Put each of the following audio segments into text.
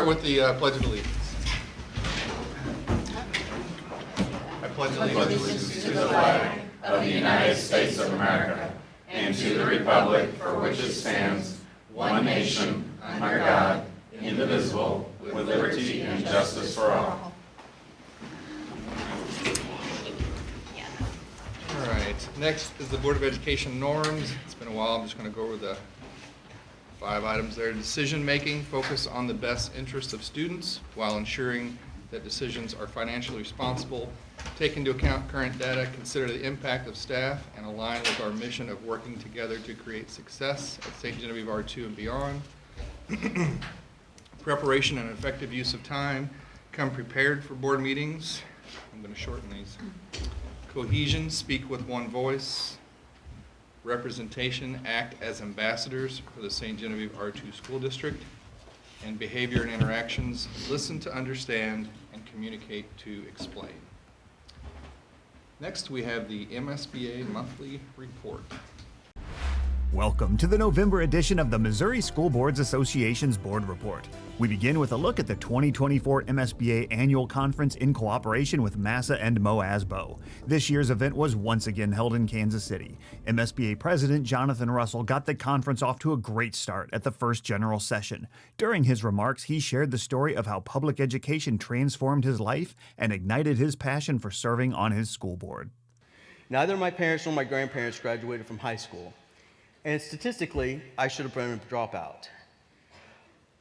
start with the Pledge of Allegiance. I pledge allegiance To the flag of the United States of America and to the republic for which it stands, one nation, under God, indivisible, with liberty and justice for all. All right, next is the Board of Education norms. It's been a while, I'm just going to go over the 5 items there. Decision-making, focus on the best interest of students while ensuring that decisions are financially responsible. Take into account current data, consider the impact of staff, and align with our mission of working together to create success at St. Genevieve R2 and beyond. Preparation and effective use of time. Come prepared for board meetings. I'm going to shorten these. Cohesion, speak with one voice. Representation, act as ambassadors for the St. Genevieve R2 School District. And behavior and interactions, listen to understand and communicate to explain. Next, we have the MSBA Monthly Report. Welcome to the November edition of the Missouri School Boards Association's Board Report. We begin with a look at the 2024 MSBA Annual Conference in cooperation with MASA and MOASBO. This year's event was once again held in Kansas City. MSBA President Jonathan Russell got the conference off to a great start at the first general session. During his remarks, he shared the story of how public education transformed his life and ignited his passion for serving on his school board. Neither my parents nor my grandparents graduated from high school. And statistically, I should have been a dropout.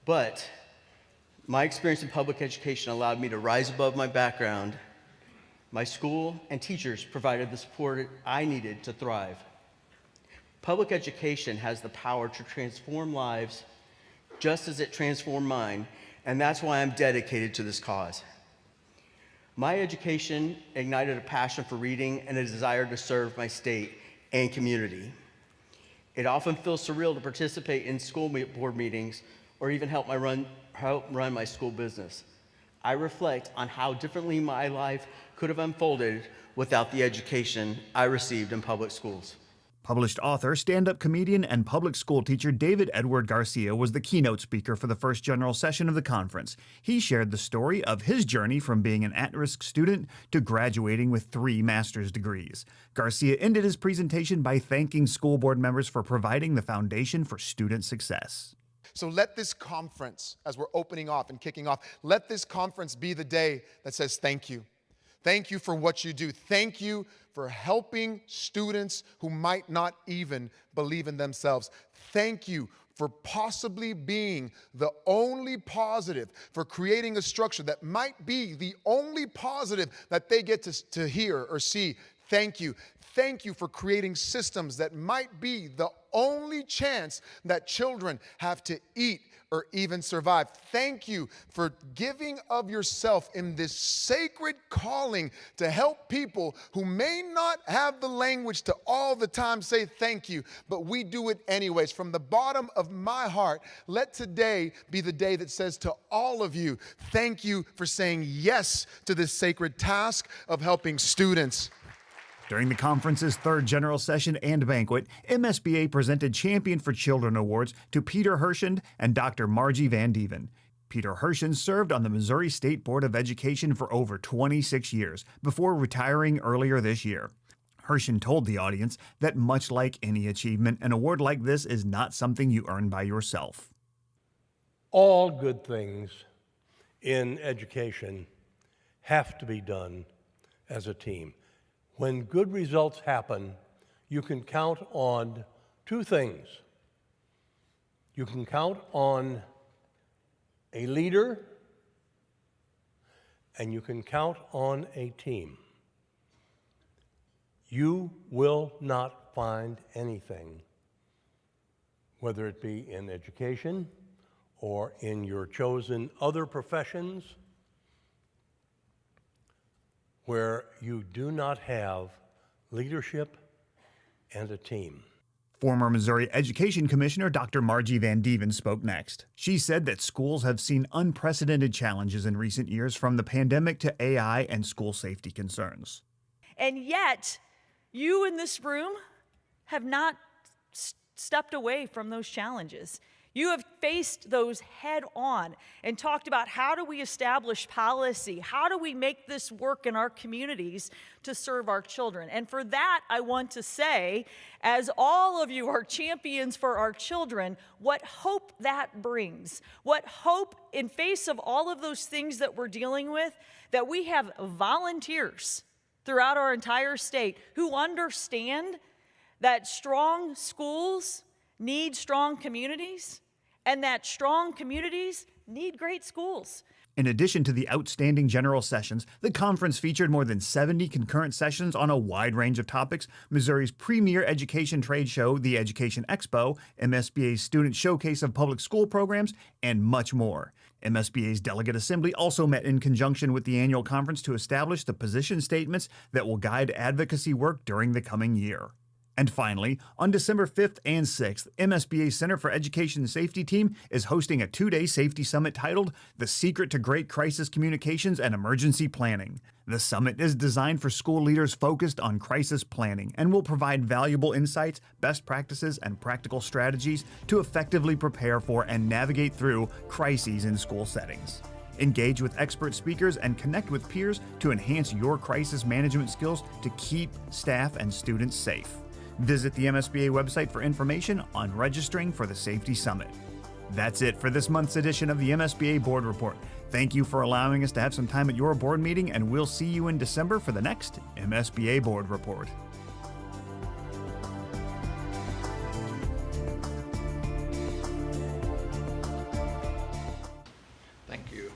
But my experience in public education allowed me to rise above my background. My school and teachers provided the support I needed to thrive. Public education has the power to transform lives just as it transformed mine, and that's why I'm dedicated to this cause. My education ignited a passion for reading and a desire to serve my state and community. It often feels surreal to participate in school board meetings or even help run my school business. I reflect on how differently my life could have unfolded without the education I received in public schools. Published author, stand-up comedian, and public school teacher David Edward Garcia was the keynote speaker for the first general session of the conference. He shared the story of his journey from being an at-risk student to graduating with 3 master's degrees. Garcia ended his presentation by thanking school board members for providing the foundation for student success. So let this conference, as we're opening off and kicking off, let this conference be the day that says thank you. Thank you for what you do. Thank you for helping students who might not even believe in themselves. Thank you for possibly being the only positive, for creating a structure that might be the only positive that they get to hear or see. Thank you. Thank you for creating systems that might be the only chance that children have to eat or even survive. Thank you for giving of yourself in this sacred calling to help people who may not have the language to all the time say thank you, but we do it anyways. From the bottom of my heart, let today be the day that says to all of you, thank you for saying yes to this sacred task of helping students. During the conference's third general session and banquet, MSBA presented Champion for Children awards to Peter Hershend and Dr. Margie Van Dieven. Peter Hershend served on the Missouri State Board of Education for over 26 years before retiring earlier this year. Hershend told the audience that much like any achievement, an award like this is not something you earn by yourself. All good things in education have to be done as a team. When good results happen, you can count on 2 things. You can count on a leader, and you can count on a team. You will not find anything, whether it be in education or in your chosen other professions, where you do not have leadership and a team. Former Missouri Education Commissioner Dr. Margie Van Dieven spoke next. She said that schools have seen unprecedented challenges in recent years, from the pandemic to AI and school safety concerns. And yet, you in this room have not stepped away from those challenges. You have faced those head on and talked about how do we establish policy? How do we make this work in our communities to serve our children? And for that, I want to say, as all of you are champions for our children, what hope that brings. What hope in face of all of those things that we're dealing with, that we have volunteers throughout our entire state who understand that strong schools need strong communities, and that strong communities need great schools. In addition to the outstanding general sessions, the conference featured more than 70 concurrent sessions on a wide range of topics, Missouri's premier education trade show, the Education Expo, MSBA's Student Showcase of Public School Programs, and much more. MSBA's Delegate Assembly also met in conjunction with the annual conference to establish the position statements that will guide advocacy work during the coming year. And finally, on December 5th and 6th, MSBA's Center for Education Safety team is hosting a 2-day safety summit titled The Secret to Great Crisis Communications and Emergency Planning. The summit is designed for school leaders focused on crisis planning and will provide valuable insights, best practices, and practical strategies to effectively prepare for and navigate through crises in school settings. Engage with expert speakers and connect with peers to enhance your crisis management skills to keep staff and students safe. Visit the MSBA website for information on registering for the Safety Summit. That's it for this month's edition of the MSBA Board Report. Thank you for allowing us to have some time at your board meeting, and we'll see you in December for the next MSBA Board Report. Thank you.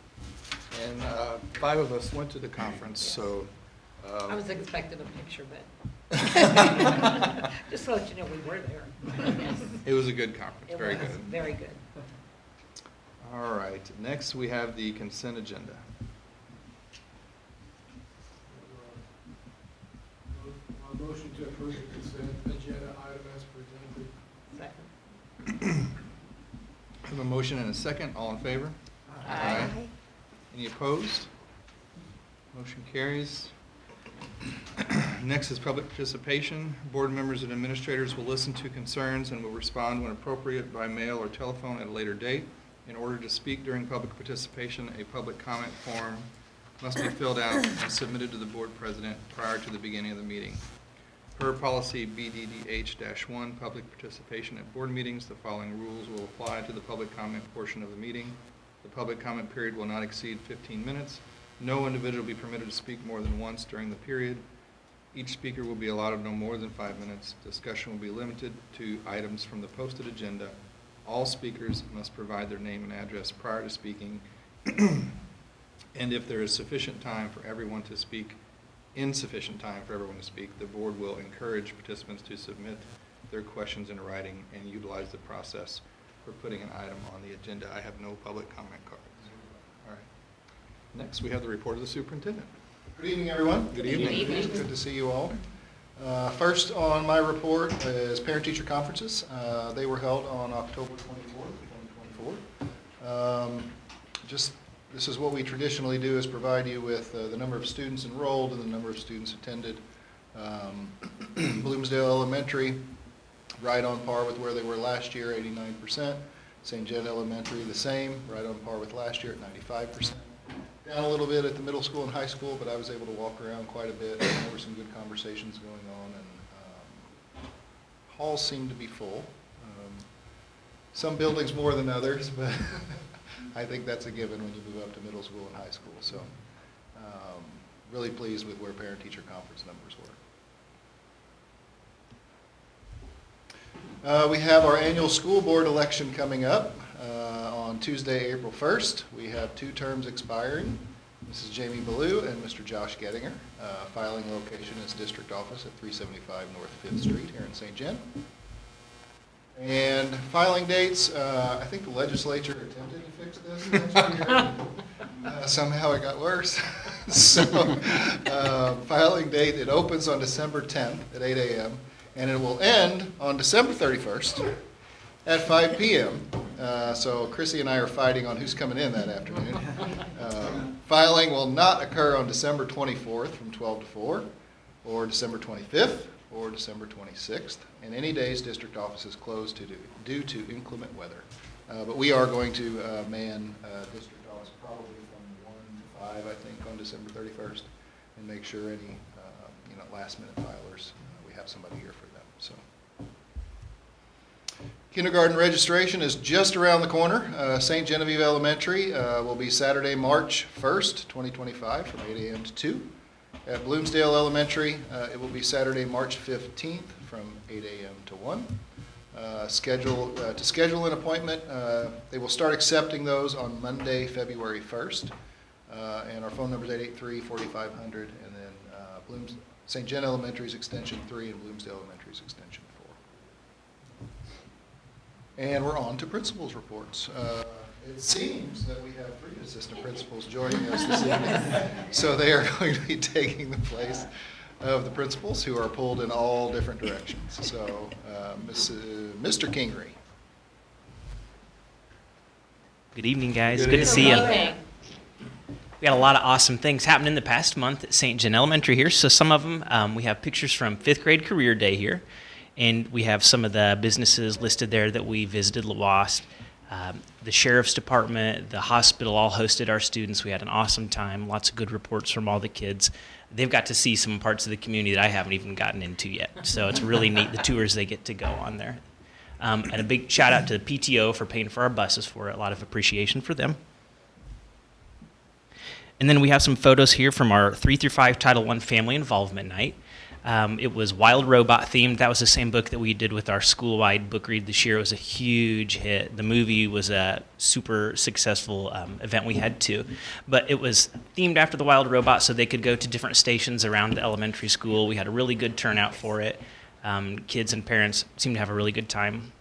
And 5 of us went to the conference, so I was expecting a picture, but just to let you know, we were there. Yes, it was a good conference, it very was good. very good. All right, next we have the consent agenda. Motion to approve the consent agenda item as presented. Second. I have a motion and a second. All in favor? Aye. Any opposed? Motion carries. Next is public participation. Board members and administrators will listen to concerns and will respond when appropriate by mail or telephone at a later date. In order to speak during public participation, a public comment form must be filled out and submitted to the board president prior to the beginning of the meeting. Per policy BDDH-1, public participation at board meetings, the following rules will apply to the public comment portion of the meeting. The public comment period will not exceed 15 minutes. No individual will be permitted to speak more than once during the period. Each speaker will be allotted no more than 5 minutes. Discussion will be limited to items from the posted agenda. All speakers must provide their name and address prior to speaking. And if there is sufficient time for everyone to speak, insufficient time for everyone to speak, the board will encourage participants to submit their questions in writing and utilize the process for putting an item on the agenda. I have no public comment cards. All right. Next, we have the report of the superintendent. Good evening, everyone. Good evening. Good evening. Good to see you all. First on my report is parent-teacher conferences. They were held on October 24th, 2024. This is what we traditionally do, is provide you with the number of students enrolled and the number of students attended. Bloomsdale Elementary, right on par with where they were last year, 89%. St. Jed Elementary, the same, right on par with last year at 95%. Down a little bit at the middle school and high school, but I was able to walk around quite a bit. There were some good conversations going on, and halls seemed to be full. Some buildings more than others, but I think that's a given when you move up to middle school and high school. So really pleased with where parent-teacher conference numbers were. We have our annual school board election coming up on Tuesday, April 1st. We have 2 terms expiring. Mrs. Jamie Ballou and Mr. Josh Gettinger. Filing location is district office at 375 North 5th Street here in St. John. And filing dates, I think the legislature attempted to fix this last year. Somehow it got worse. So filing date, it opens on December 10th at 8 a.m. and it will end on December 31st at 5 p.m. So Chrissy and I are fighting on who's coming in that afternoon. Filing will not occur on December 24th from 12 to 4, or December 25th, or December 26th, and any days district office is closed due to inclement weather. But we are going to man district office probably from 1 to 5, I think, on December 31st, and make sure any last-minute filers, we have somebody here for them. So, kindergarten registration is just around the corner. St. Genevieve Elementary will be Saturday, March 1st, 2025, from 8 a.m. to 2. At Bloomsdale Elementary, it will be Saturday, March 15th, from 8 a.m. to 1. To schedule an appointment, they will start accepting those on Monday, February 1st. And our phone number is 883-4500, and then St. Gen Elementary's extension 3 and Bloomsdale Elementary's extension 4. And we're on to principals' reports. It seems that we have 3 assistant principals joining us this evening. So they are going to be taking the place of the principals, who are pulled in all different directions. So, Mr. Kingery. Good evening, guys. Good to see you. We got a lot of awesome things happening in the past month at St. John Elementary here. So some of them, we have pictures from 5th grade career day here, and we have some of the businesses listed there that we visited. LaWasp, the sheriff's department, the hospital all hosted our students. We had an awesome time. Lots of good reports from all the kids. They've got to see some parts of the community that I haven't even gotten into yet. So it's really neat, the tours they get to go on there. And a big shout out to the PTO for paying for our buses for it. A lot of appreciation for them. And then we have some photos here from our 3 through 5 Title I Family Involvement Night. It was Wild Robot themed. That was the same book that we did with our school-wide book read this year. It was a huge hit. The movie was a super successful event we had too. But it was themed after the Wild Robot, so they could go to different stations around the elementary school. We had a really good turnout for it. Kids and parents seemed to have a really good time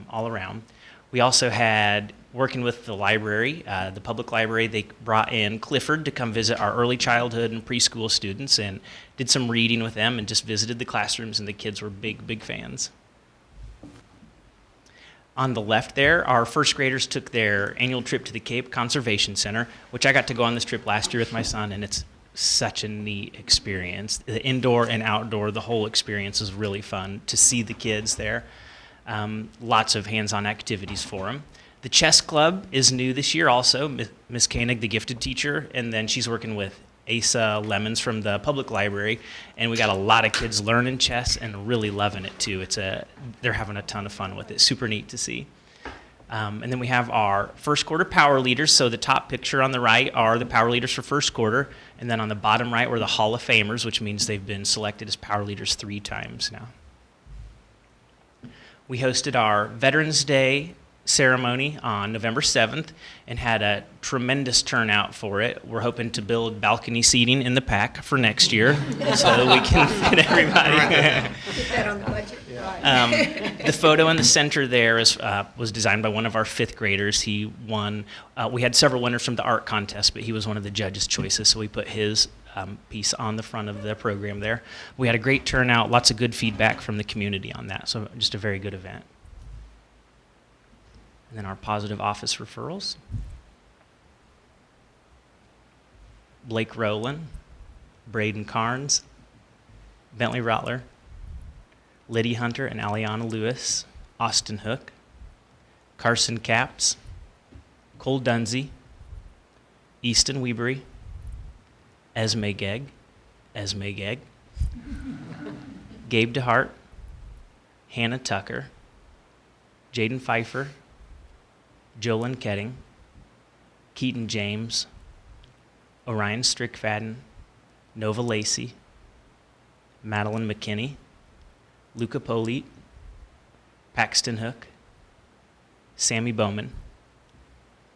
all around. We also had, working with the library, the public library, they brought in Clifford to come visit our early childhood and preschool students and did some reading with them and just visited the classrooms, and the kids were big fans. On the left there, our first graders took their annual trip to the Cape Conservation Center, which I got to go on this trip last year with my son, and it's such a neat experience. The indoor and outdoor, the whole experience is really fun to see the kids there. Lots of hands-on activities for them. The chess club is new this year also. Miss Koenig, the gifted teacher, and then she's working with Asa Lemons from the public library, and we got a lot of kids learning chess and really loving it too. They're having a ton of fun with it. Super neat to see. And then we have our first quarter power leaders. So the top picture on the right are the power leaders for first quarter, and then on the bottom right were the Hall of Famers, which means they've been selected as power leaders 3 times now. We hosted our Veterans Day ceremony on November 7th and had a tremendous turnout for it. We're hoping to build balcony seating in the PAC for next year so we can fit everybody. Get that on the budget. The photo in the center there was designed by one of our 5th graders. He won. We had several winners from the art contest, but he was one of the judges' choices, so we put his piece on the front of the program there. We had a great turnout, lots of good feedback from the community on that, so just a very good event. And then our positive office referrals. Blake Rowland, Braden Carnes, Bentley Rottler, Liddy Hunter and Aliana Lewis, Austin Hook, Carson Capps, Cole Dunsey, Easton Weebury, Esme Gegg, Gabe DeHart, Hannah Tucker, Jaden Pfeiffer, Jolyn Ketting, Keaton James, Orion Strickfadden, Nova Lacey, Madeline McKinney, Luca Polite, Paxton Hook, Sammy Bowman,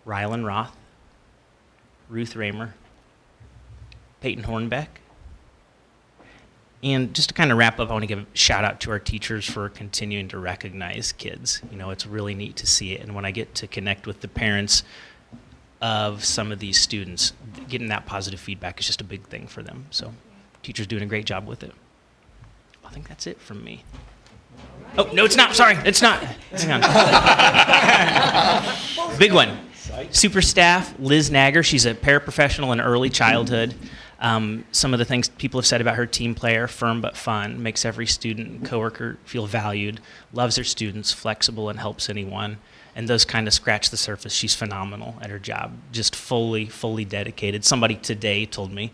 Rylan Roth, Ruth Raymer, Peyton Hornbeck. And just to kind of wrap up, I want to give a shout out to our teachers for continuing to recognize kids. You know, it's really neat to see it. And when I get to connect with the parents of some of these students, getting that positive feedback is just a big thing for them. So teachers doing a great job with it. I think that's it from me. Oh, no, it's not. Sorry, it's not. Hang on. Big one. Super staff, Liz Nagger. She's a paraprofessional in early childhood. Some of the things people have said about her: team player, firm but fun, makes every student and coworker feel valued, loves her students, flexible, and helps anyone. And those kind of scratch the surface. She's phenomenal at her job, just fully dedicated. Somebody today told me,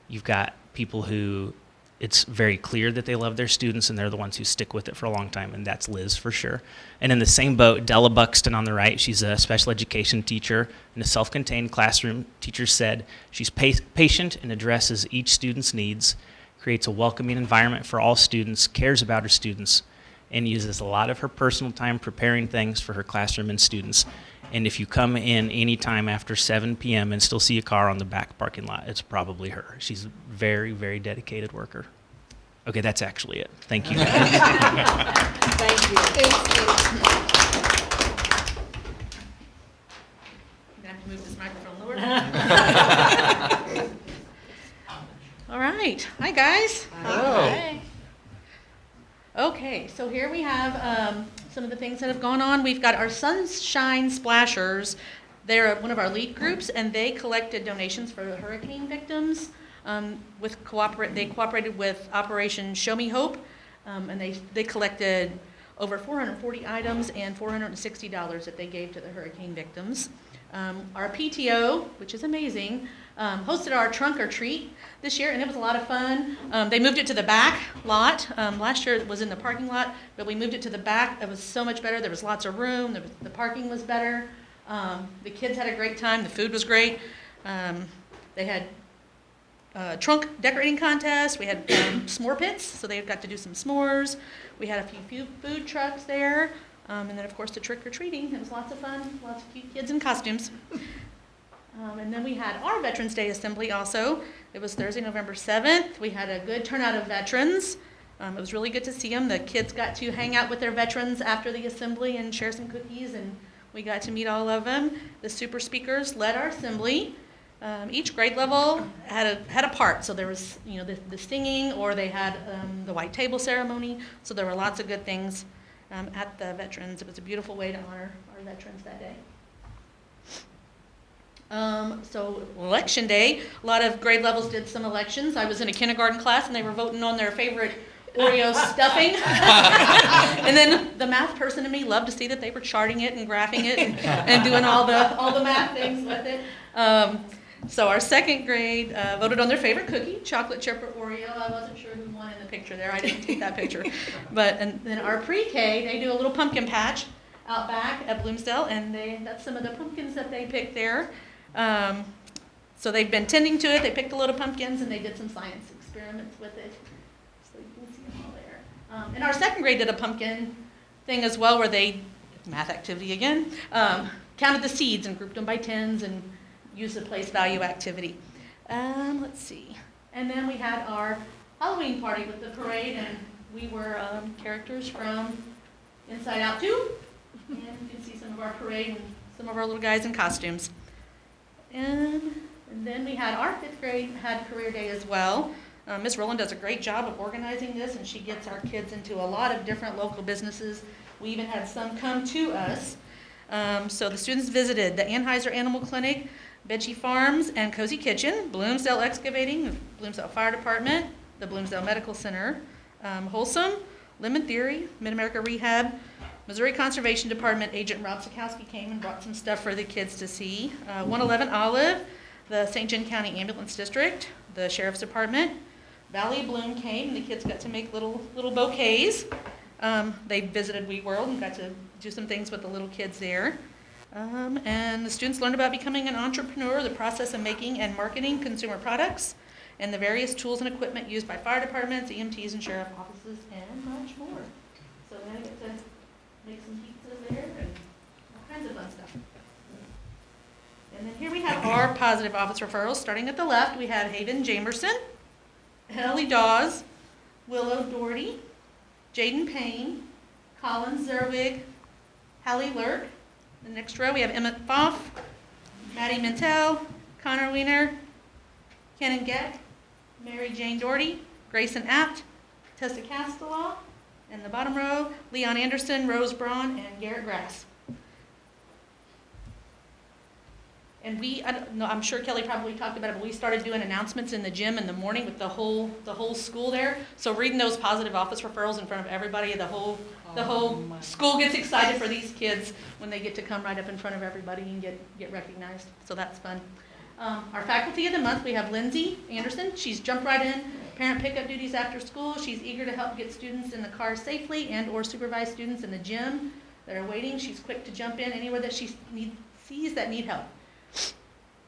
you've got people who it's very clear that they love their students, and they're the ones who stick with it for a long time, and that's Liz for sure. And in the same boat, Della Buxton on the right, she's a special education teacher in a self-contained classroom. Teacher said she's patient and addresses each student's needs, creates a welcoming environment for all students, cares about her students, and uses a lot of her personal time preparing things for her classroom and students. And if you come in any time after 7 p.m. and still see a car on the back parking lot, it's probably her. She's a very, very dedicated worker. Okay, that's actually it. Thank you. Thank you. I'm gonna have to move this microphone lower. All right. Hi, guys. Hello. Okay, so here we have some of the things that have gone on. We've got our Sunshine Splashers. They're one of our lead groups, and they collected donations for the hurricane victims. They cooperated with Operation Show Me Hope, and they collected over 440 items and $460 that they gave to the hurricane victims. Our PTO, which is amazing, hosted our trunk or treat this year, and it was a lot of fun. They moved it to the back lot. Last year it was in the parking lot, but we moved it to the back. It was so much better. There was lots of room. The parking was better. The kids had a great time. The food was great. They had trunk decorating contest. We had s'more pits, so they got to do some s'mores. We had a few food trucks there. And then, of course, the trick-or-treating. It was lots of fun, lots of cute kids in costumes. And then we had our Veterans Day Assembly also. It was Thursday, November 7th. We had a good turnout of veterans. It was really good to see them. The kids got to hang out with their veterans after the assembly and share some cookies, and we got to meet all of them. The super speakers led our assembly. Each grade level had a part. So there was, the singing, or they had the white table ceremony. So there were lots of good things at the veterans. It was a beautiful way to honor our veterans that day. So election day, a lot of grade levels did some elections. I was in a kindergarten class, and they were voting on their favorite Oreo stuffing. And then the math person in me loved to see that they were charting it and graphing it and doing all the math things with it. So our second grade voted on their favorite cookie, chocolate chip or Oreo. I wasn't sure who won in the picture there. I didn't take that picture. And then our pre-K, they do a little pumpkin patch out back at Bloomsdale, and that's some of the pumpkins that they picked there. So they've been tending to it. They picked a load of pumpkins, and they did some science experiments with it. So you can see them all there. And our second grade did a pumpkin thing as well, where they, math activity again, counted the seeds and grouped them by tens and used the place value activity. Let's see. And then we had our Halloween party with the parade, and we were characters from Inside Out 2. And you can see some of our parade and some of our little guys in costumes. And then we had our fifth grade had career day as well. Ms. Rowland does a great job of organizing this, and she gets our kids into a lot of different local businesses. We even had some come to us. So the students visited the Anheuser Animal Clinic, Veggie Farms, and Cozy Kitchen, Bloomsdale Excavating, the Bloomsdale Fire Department, the Bloomsdale Medical Center, Wholesome, Lemon Theory, Mid-America Rehab, Missouri Conservation Department Agent Rob Sikowski came and brought some stuff for the kids to see. 111 Olive, the St. John County Ambulance District, the Sheriff's Department, Valley Bloom came, and the kids got to make little bouquets. They visited Wee World and got to do some things with the little kids there. And the students learned about becoming an entrepreneur, the process of making and marketing consumer products, and the various tools and equipment used by fire departments, EMTs, and sheriff offices, and much more. So then I get to make some pizzas there and all kinds of fun stuff. And then here we have our positive office referrals. Starting at the left, we have Haven Jamerson, Ellie Dawes, Willow Doherty, Jaden Payne, Colin Zerwig, Hallie Lurk. The next row, we have Emmett Foff, Maddie Mintel, Connor Wiener, Kenan Geck, Mary Jane Doherty, Grayson Apt, Tessa Castelaw. In the bottom row, Leon Anderson, Rose Braun, and Garrett Grass. And I'm sure Kelly probably talked about it, but we started doing announcements in the gym in the morning with the whole school there. So reading those positive office referrals in front of everybody, the whole The whole school gets excited for these kids when they get to come right up in front of everybody and get recognized. So that's fun. Our faculty of the month, we have Lindsay Anderson. She's jumped right in, parent pickup duties after school. She's eager to help get students in the car safely and or supervise students in the gym that are waiting. She's quick to jump in anywhere that she sees that need help.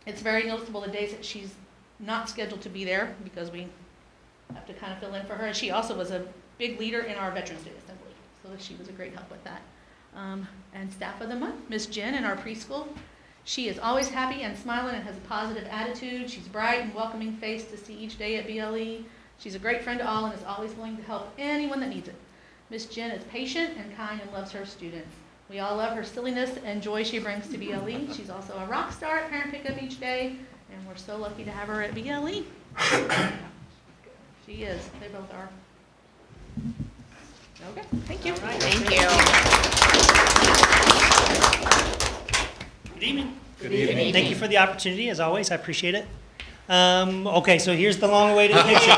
It's very noticeable the days that she's not scheduled to be there because we have to kind of fill in for her. And she also was a big leader in our Veterans Day Assembly, so she was a great help with that. And staff of the month, Miss Jen in our preschool. She is always happy and smiling and has a positive attitude. She's bright and welcoming face to see each day at BLE. She's a great friend to all and is always willing to help anyone that needs it. Miss Jen is patient and kind and loves her students. We all love her silliness and joy she brings to BLE. She's also a rock star at parent pickup each day, and we're so lucky to have her at BLE. She is. They both are. Okay, thank you. Thank you. Good evening. Good evening. Thank you for the opportunity, as always. I appreciate it. Okay, so here's the long-awaited picture.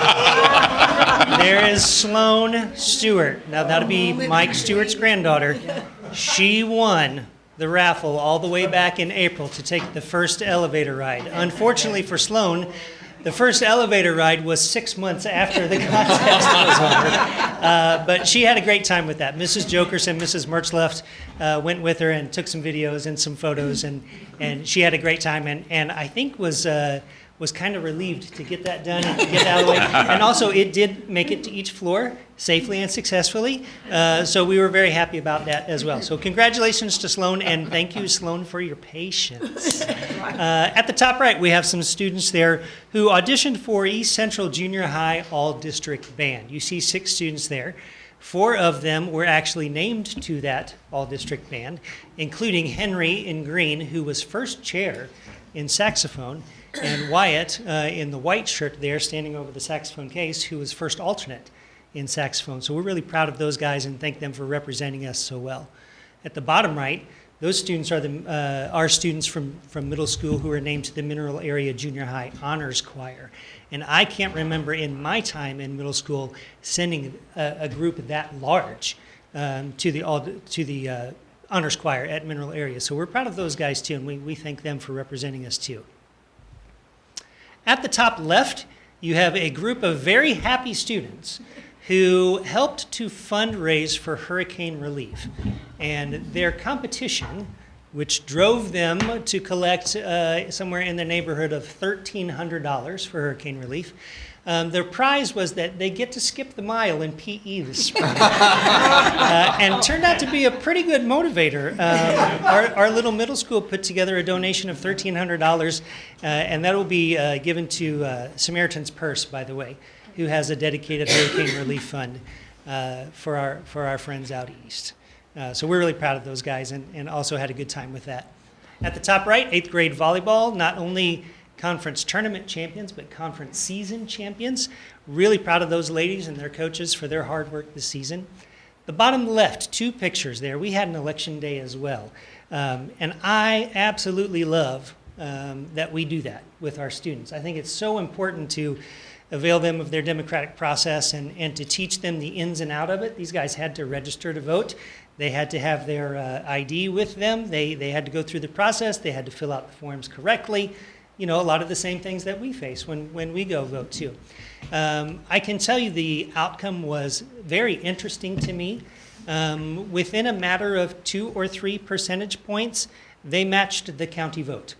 There is Sloan Stewart. Now, that'll be Mike Stewart's granddaughter. She won the raffle all the way back in April to take the first elevator ride. Unfortunately for Sloan, the first elevator ride was 6 months after the contest was over. But she had a great time with that. Mrs. Jokers and Mrs. Mertzleft went with her and took some videos and some photos, and she had a great time, and I think was kind of relieved to get that done and to get out of the way. And also, it did make it to each floor safely and successfully, so we were very happy about that as well. So congratulations to Sloan, and thank you, Sloan, for your patience. At the top right, we have some students there who auditioned for East Central Junior High All-District Band. You see 6 students there. 4 of them were actually named to that All-District Band, including Henry in green, who was first chair in saxophone, and Wyatt in the white shirt there, standing over the saxophone case, who was first alternate in saxophone. So we're really proud of those guys and thank them for representing us so well. At the bottom right, those students are our students from middle school who are named to the Mineral Area Junior High Honors Choir. And I can't remember in my time in middle school sending a group that large to the Honors Choir at Mineral Area. So we're proud of those guys too, and we thank them for representing us too. At the top left, you have a group of very happy students who helped to fundraise for hurricane relief. And their competition, which drove them to collect somewhere in the neighborhood of $1,300 for hurricane relief, their prize was that they get to skip the mile in PE this spring. And turned out to be a pretty good motivator. Our little middle school put together a donation of $1,300, and that will be given to Samaritan's Purse, by the way, who has a dedicated hurricane relief fund for our friends out east. So we're really proud of those guys and also had a good time with that. At the top right, 8th grade volleyball, not only conference tournament champions, but conference season champions. Really proud of those ladies and their coaches for their hard work this season. The bottom left, 2 pictures there. We had an election day as well. And I absolutely love that we do that with our students. I think it's so important to avail them of their democratic process and to teach them the ins and out of it. These guys had to register to vote. They had to have their ID with them. They had to go through the process. They had to fill out the forms correctly. You know, a lot of the same things that we face when we go vote too. I can tell you the outcome was very interesting to me. Within a matter of 2 or 3 percentage points, they matched the county vote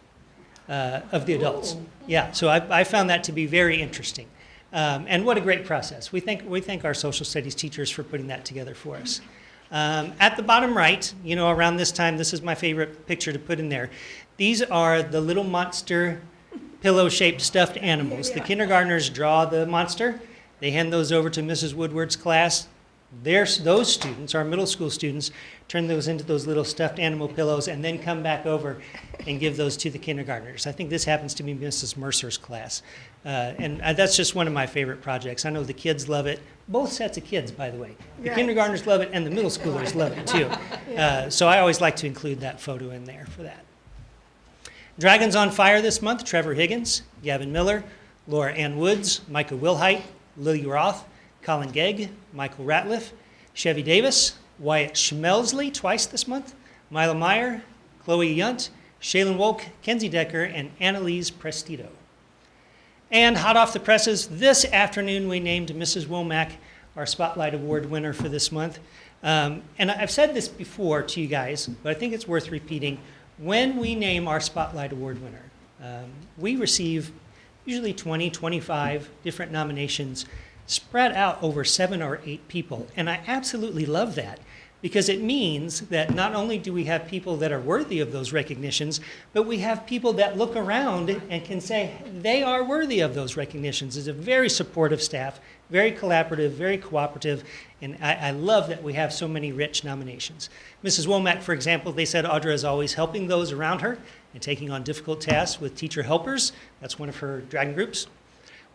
of the adults. Yeah, so I found that to be very interesting. And what a great process. We thank our social studies teachers for putting that together for us. At the bottom right, you know, around this time, this is my favorite picture to put in there. These are the little monster pillow-shaped stuffed animals. The kindergartners draw the monster. They hand those over to Mrs. Woodward's class. Those students, our middle school students, turn those into those little stuffed animal pillows and then come back over and give those to the kindergartners. I think this happens to be Mrs. Mercer's class. And that's just one of my favorite projects. I know the kids love it. Both sets of kids, by the way. The kindergartners love it and the middle schoolers love it too. So I always like to include that photo in there for that. Dragons on Fire this month, Trevor Higgins, Gavin Miller, Laura Ann Woods, Micah Wilhite, Lily Roth, Colin Gegg, Michael Ratliff, Chevy Davis, Wyatt Schmelsley twice this month, Mila Meyer, Chloe Yunt, Shaylin Wolk, Kenzie Decker, and Annalise Prestito. And hot off the presses, this afternoon we named Mrs. Womack our Spotlight Award winner for this month. And I've said this before to you guys, but I think it's worth repeating. When we name our Spotlight Award winner, we receive usually 20, 25 different nominations spread out over 7 or 8 people. And I absolutely love that, because it means that not only do we have people that are worthy of those recognitions, but we have people that look around and can say they are worthy of those recognitions. It's a very supportive staff, very collaborative, very cooperative, and I love that we have so many rich nominations. Mrs. Womack, for example, they said Audra is always helping those around her and taking on difficult tasks with teacher helpers. That's one of her Dragon groups.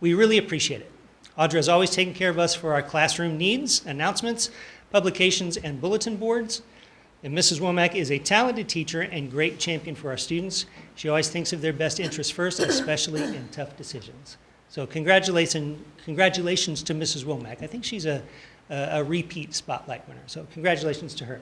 We really appreciate it. Audra is always taking care of us for our classroom needs, announcements, publications, and bulletin boards. And Mrs. Womack is a talented teacher and great champion for our students. She always thinks of their best interests first, especially in tough decisions. So congratulations to Mrs. Womack. I think she's a repeat Spotlight winner, so congratulations to her.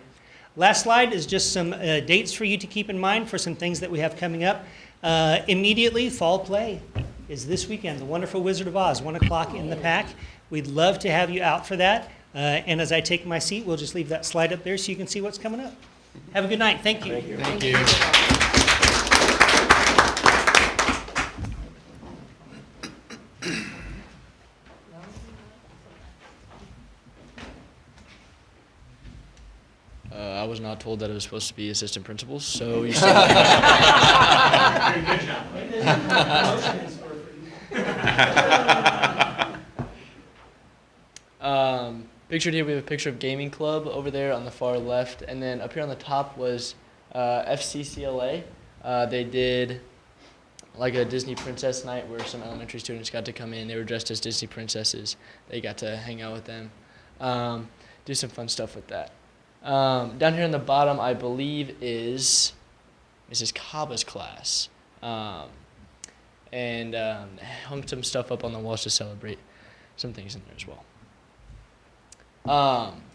Last slide is just some dates for you to keep in mind for some things that we have coming up. Immediately, fall play is this weekend, The Wonderful Wizard of Oz, 1 o'clock in the PAC. We'd love to have you out for that. And as I take my seat, we'll just leave that slide up there so you can see what's coming up. Have a good night. Thank you. Thank you. I was not told that it was supposed to be assistant principals, so you still. Pictured here, we have a picture of Gaming Club over there on the far left, and then up here on the top was FCCLA. They did like a Disney Princess night where some elementary students got to come in. They were dressed as Disney princesses. They got to hang out with them, do some fun stuff with that. Down here on the bottom, I believe, is Mrs. Kaba's class. And hung some stuff up on the walls to celebrate some things in there as well.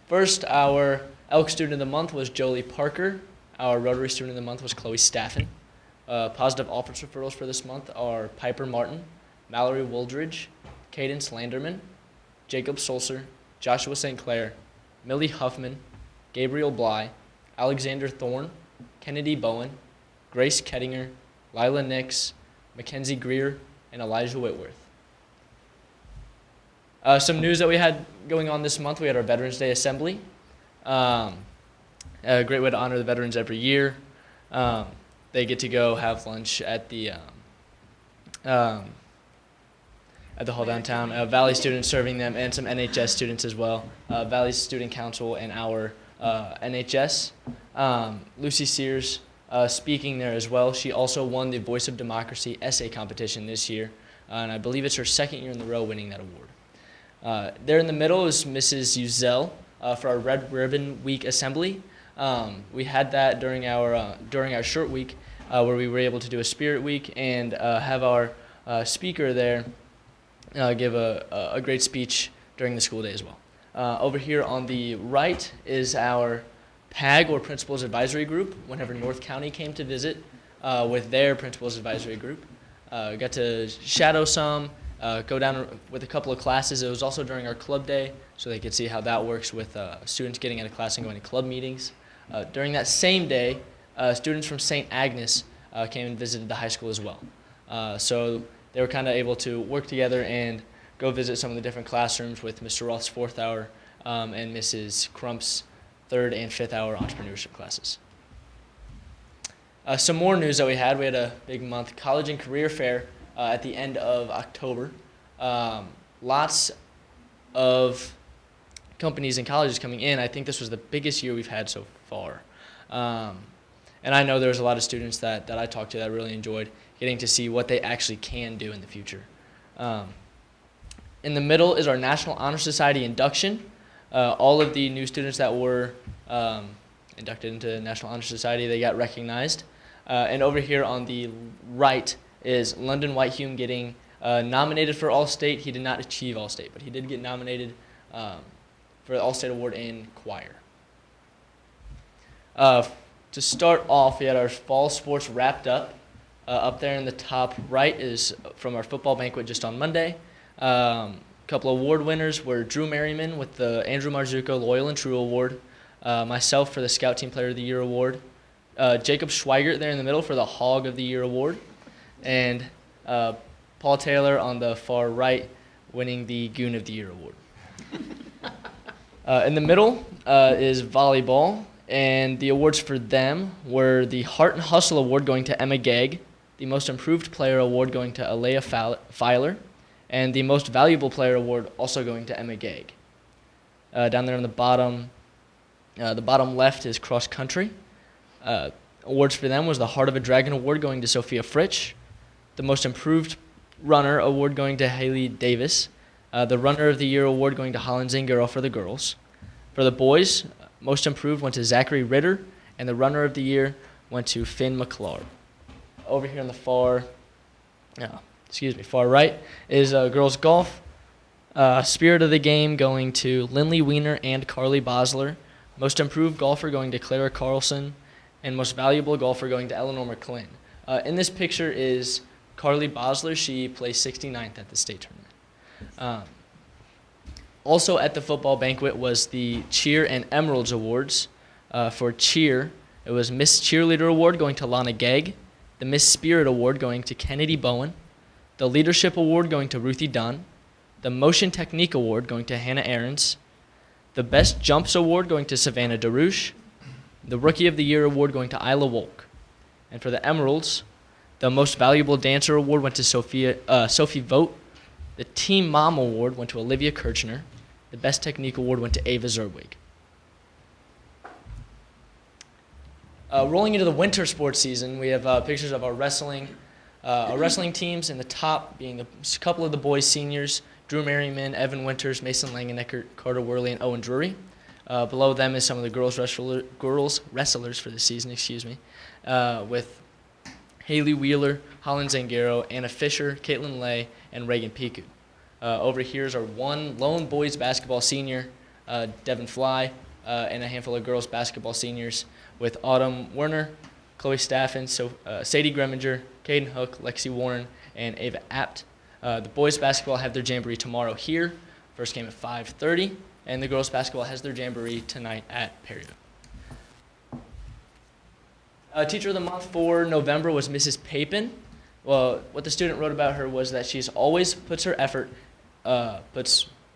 First, our Elk Student of the Month was Jolie Parker. Our Rotary Student of the Month was Chloe Staffen. Positive office referrals for this month are Piper Martin, Mallory Woldridge, Cadence Landerman, Jacob Sulcer, Joshua St. Clair, Millie Huffman, Gabriel Bly, Alexander Thorne, Kennedy Bowen, Grace Kettinger, Lila Nix, Mackenzie Greer, and Elijah Whitworth. Some news that we had going on this month, we had our Veterans Day Assembly. A great way to honor the veterans every year. They get to go have lunch at the hall downtown. Valley students serving them, and some NHS students as well. Valley Student Council and our NHS. Lucy Sears speaking there as well. She also won the Voice of Democracy essay competition this year, and I believe it's her second year in a row winning that award. There in the middle is Mrs. Uzel for our Red Ribbon Week Assembly. We had that during our short week where we were able to do a Spirit Week and have our speaker there give a great speech during the school day as well. Over here on the right is our PAG, or Principals Advisory Group, whenever North County came to visit with their Principals Advisory Group. Got to shadow some, go down with a couple of classes. It was also during our club day, so they could see how that works with students getting out of class and going to club meetings. During that same day, students from St. Agnes came and visited the high school as well. So they were kind of able to work together and go visit some of the different classrooms with Mr. Roth's 4th hour and Mrs. Crump's 3rd and 5th hour entrepreneurship classes. Some more news that we had a big month, College and Career Fair at the end of October. Lots of companies and colleges coming in. I think this was the biggest year we've had so far. And I know there was a lot of students that I talked to that really enjoyed getting to see what they actually can do in the future. In the middle is our National Honor Society induction. All of the new students that were inducted into the National Honor Society, they got recognized. And over here on the right is London Whitehume getting nominated for All-State. He did not achieve All-State, but he did get nominated for the All-State Award in choir. To start off, we had our fall sports wrapped up. Up there in the top right is from our football banquet just on Monday. A couple of award winners were Drew Merriman with the Andrew Marzuko Loyal and True Award, myself for the Scout Team Player of the Year Award, Jacob Schweigert there in the middle for the Hog of the Year Award, and Paul Taylor on the far right winning the Goon of the Year Award. In the middle is volleyball, and the awards for them were the Heart and Hustle Award going to Emma Gegg, the Most Improved Player Award going to Alea Filer, and the Most Valuable Player Award also going to Emma Gegg. Down there on the bottom left is cross country. Awards for them was the Heart of a Dragon Award going to Sophia Fritsch, the Most Improved Runner Award going to Haley Davis, the Runner of the Year Award going to Holland Zingaro for the girls. For the boys, Most Improved went to Zachary Ritter, and the Runner of the Year went to Finn McClard. Over here on the far right is girls golf. Spirit of the Game going to Lindley Wiener and Carly Bosler. Most Improved Golfer going to Clara Carlson, and Most Valuable Golfer going to Eleanor McClin. In this picture is Carly Bosler. She placed 69th at the state tournament. Also at the football banquet was the Cheer and Emeralds Awards. For cheer, it was Miss Cheerleader Award going to Lana Gegg, the Miss Spirit Award going to Kennedy Bowen, the Leadership Award going to Ruthie Dunn, the Motion Technique Award going to Hannah Ahrens, the Best Jumps Award going to Savannah DeRouche, the Rookie of the Year Award going to Isla Wolk. And for the Emeralds, the Most Valuable Dancer Award went to Sophie Vogt, the Team Mom Award went to Olivia Kirchner, the Best Technique Award went to Ava Zerwig. Rolling into the winter sports season, we have pictures of our wrestling teams. In the top being a couple of the boys' seniors, Drew Merriman, Evan Winters, Mason Langenecker, Carter Worley, and Owen Drury. Below them is some of the girls wrestlers for the season, with Haley Wheeler, Holland Zangaro, Anna Fisher, Caitlin Lay, and Reagan Piku. Over here is our one lone boys basketball senior, Devin Fly, and a handful of girls basketball seniors with Autumn Werner, Chloe Staffen, Sadie Greminger, Caden Hook, Lexi Warren, and Ava Apt. The boys basketball have their jamboree tomorrow here. First game at 5:30, and the girls basketball has their jamboree tonight at Perryville. Teacher of the Month for November was Mrs. Papin. Well, what the student wrote about her was that she always puts her effort,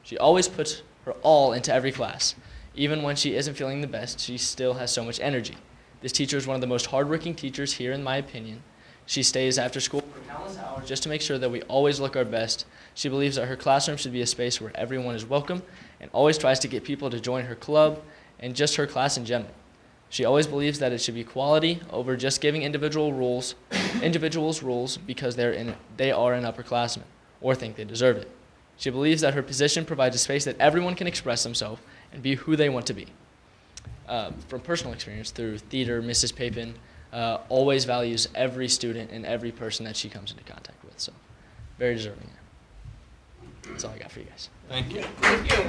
she always puts her all into every class. Even when she isn't feeling the best, she still has so much energy. This teacher is one of the most hardworking teachers here, in my opinion. She stays after school for countless hours just to make sure that we always look our best. She believes that her classroom should be a space where everyone is welcome and always tries to get people to join her club and just her class in general. She always believes that it should be quality over just giving individuals rules because they are an upperclassman or think they deserve it. She believes that her position provides a space that everyone can express themselves and be who they want to be. From personal experience through theater, Mrs. Papin always values every student and every person that she comes into contact with. So, very deserving. That's all I got for you guys. Thank you. Thank you.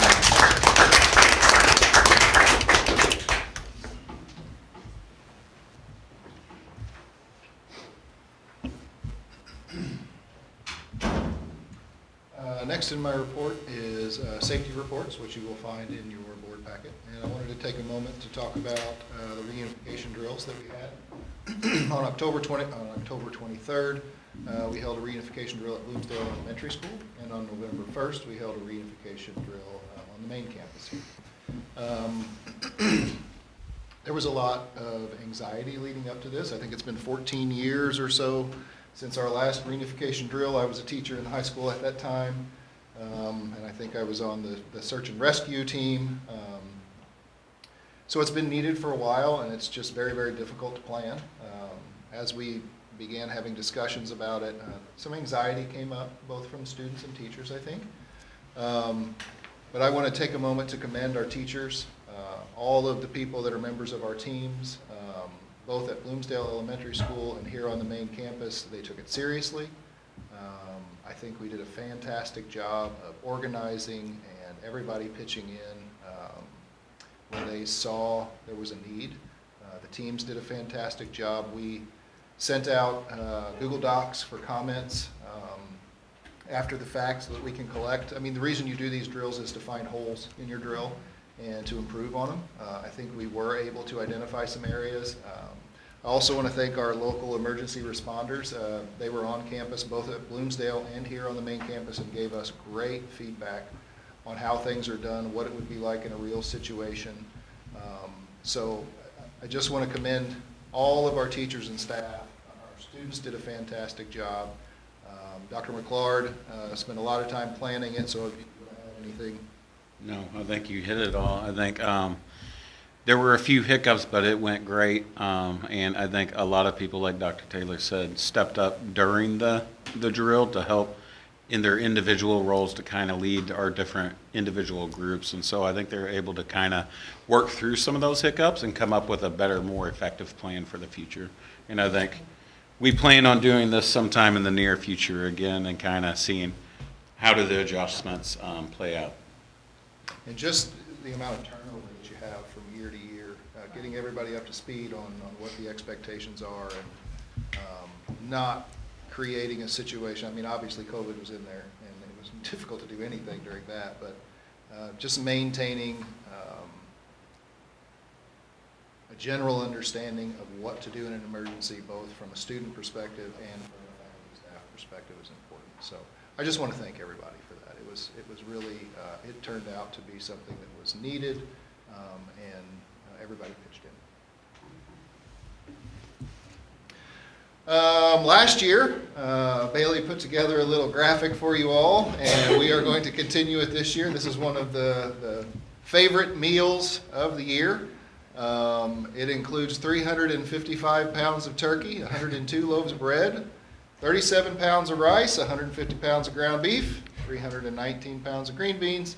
Next in my report is safety reports, which you will find in your board packet. And I wanted to take a moment to talk about the reunification drills that we had. On October 23rd, we held a reunification drill at Bloomsdale Elementary School, and on November 1st, we held a reunification drill on the main campus here. There was a lot of anxiety leading up to this. I think it's been 14 years or so since our last reunification drill. I was a teacher in high school at that time, and I think I was on the search and rescue team. So it's been needed for a while, and it's just very, very difficult to plan. As we began having discussions about it, some anxiety came up, both from students and teachers, I think. But I want to take a moment to commend our teachers, all of the people that are members of our teams, both at Bloomsdale Elementary School and here on the main campus. They took it seriously. I think we did a fantastic job of organizing and everybody pitching in when they saw there was a need. The The teams did a fantastic job. We sent out Google Docs for comments after the fact so that we can collect. I mean, the reason you do these drills is to find holes in your drill and to improve on them. I think we were able to identify some areas. I also want to thank our local emergency responders. They were on campus both at Bloomsdale and here on the main campus and gave us great feedback on how things are done, what it would be like in a real situation. So I just want to commend all of our teachers and staff. Our students did a fantastic job. Dr. McClard spent a lot of time planning it, so if you have anything. No, I think you hit it all. I think there were a few hiccups, but it went great. And I think a lot of people, like Dr. Taylor said, stepped up during the drill to help in their individual roles to kind of lead our different individual groups. And so I think they're able to kind of work through some of those hiccups and come up with a better, more effective plan for the future. And I think we plan on doing this sometime in the near future again and kind of seeing how do the adjustments play out. And just the amount of turnover that you have from year to year, getting everybody up to speed on what the expectations are and not creating a situation. I mean, obviously COVID was in there and it was difficult to do anything during that, but just maintaining a general understanding of what to do in an emergency, both from a student perspective and from a faculty staff perspective, is important. So I just want to thank everybody for that. It was really, it turned out to be something that was needed, and everybody pitched in. Last year, Bailey put together a little graphic for you all, and we are going to continue it this year. This is one of the favorite meals of the year. It includes 355 pounds of turkey, 102 loaves of bread, 37 pounds of rice, 150 pounds of ground beef, 319 pounds of green beans,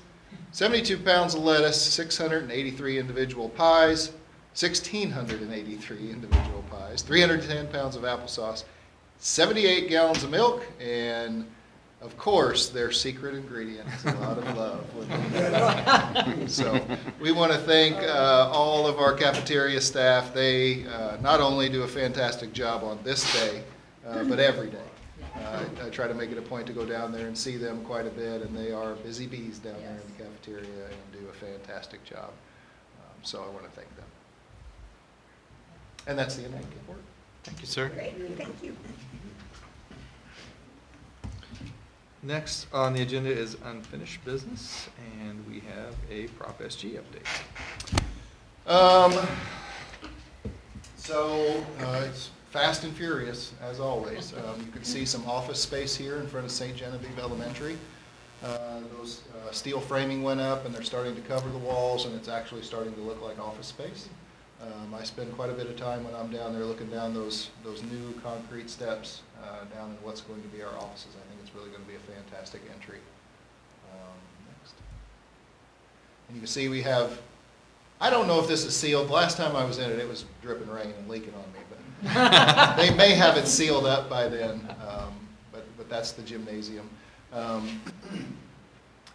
72 pounds of lettuce, 683 individual pies, 1,683 individual pies, 310 pounds of applesauce, 78 gallons of milk, and of course, their secret ingredient is a lot of love. So we want to thank all of our cafeteria staff. They not only do a fantastic job on this day, but every day. I try to make it a point to go down there and see them quite a bit, and they are busy bees down there in the cafeteria and do a fantastic job. So I want to thank them. And that's the end of the report. Thank you, sir. Great, thank you. Next on the agenda is unfinished business, and we have a Prop SG update. So it's fast and furious, as always. You can see some office space here in front of St. Genevieve Elementary. Those steel framing went up, and they're starting to cover the walls, and it's actually starting to look like office space. I spend quite a bit of time when I'm down there looking down those new concrete steps down in what's going to be our offices. I think it's really going to be a fantastic entry. Next. And you can see we have, I don't know if this is sealed. Last time I was in it, it was dripping rain and leaking on me, but they may have it sealed up by then, but that's the gymnasium.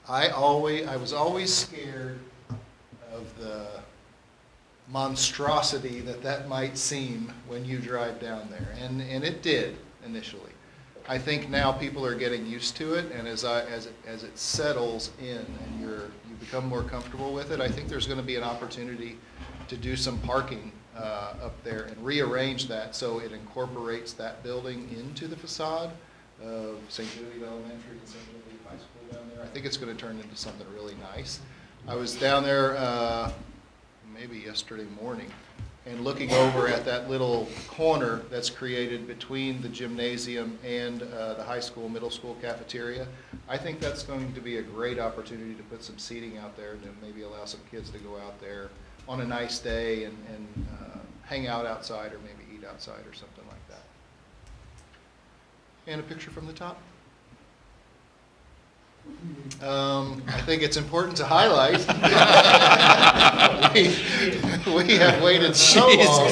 I was always scared of the monstrosity that might seem when you drive down there, and it did initially. I think now people are getting used to it, and as it settles in and you become more comfortable with it, I think there's going to be an opportunity to do some parking up there and rearrange that so it incorporates that building into the facade of St. Genevieve Elementary and St. Genevieve High School down there. I think it's going to turn into something really nice. I was down there maybe yesterday morning and looking over at that little corner that's created between the gymnasium and the high school, middle school cafeteria. I think that's going to be a great opportunity to put some seating out there and maybe allow some kids to go out there on a nice day and hang out outside or maybe eat outside or something like that. And a picture from the top. I think it's important to highlight we have waited so long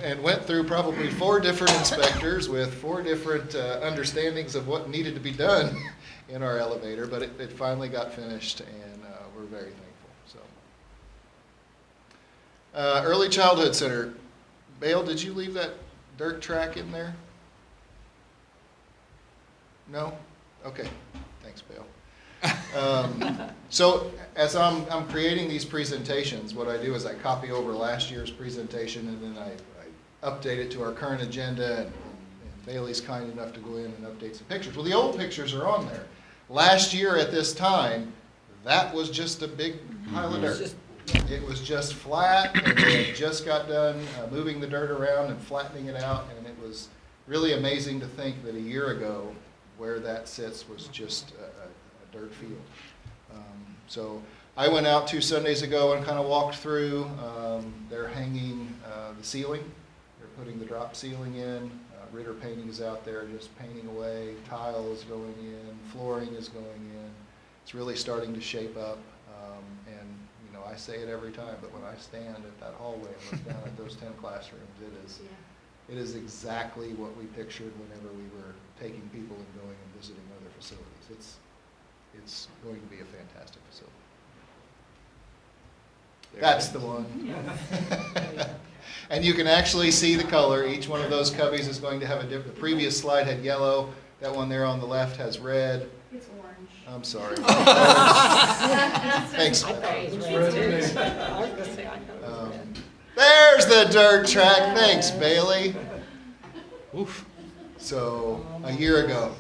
and went through probably 4 different inspectors with 4 different understandings of what needed to be done in our elevator, but it finally got finished, and we're very thankful. So Early Childhood Center. Bale, did you leave that dirt track in there? No? Okay. Thanks, Bale. So as I'm creating these presentations, what I do is I copy over last year's presentation and then I update it to our current agenda, and Bailey's kind enough to go in and update some pictures. Well, the old pictures are on there. Last year at this time, that was just a big pile of dirt. It was just flat, and they had just got done moving the dirt around and flattening it out, and it was really amazing to think that a year ago, where that sits was just a dirt field. So I went out 2 Sundays ago and kind of walked through. They're hanging the ceiling. They're putting the drop ceiling in. Ritter Painting is out there just painting away. Tile is going in. Flooring is going in. It's really starting to shape up. And you know, I say it every time, but when I stand at that hallway and look down at those 10 classrooms, it is exactly what we pictured whenever we were taking people and going and visiting other facilities. It's going to be a fantastic facility. That's the one. And you can actually see the color. Each one of those cubbies is going to have a different. The previous slide had yellow. That one there on the left has red. It's orange. I'm sorry. Thanks. There's the dirt track. Thanks, Bailey. Oof. So a year ago.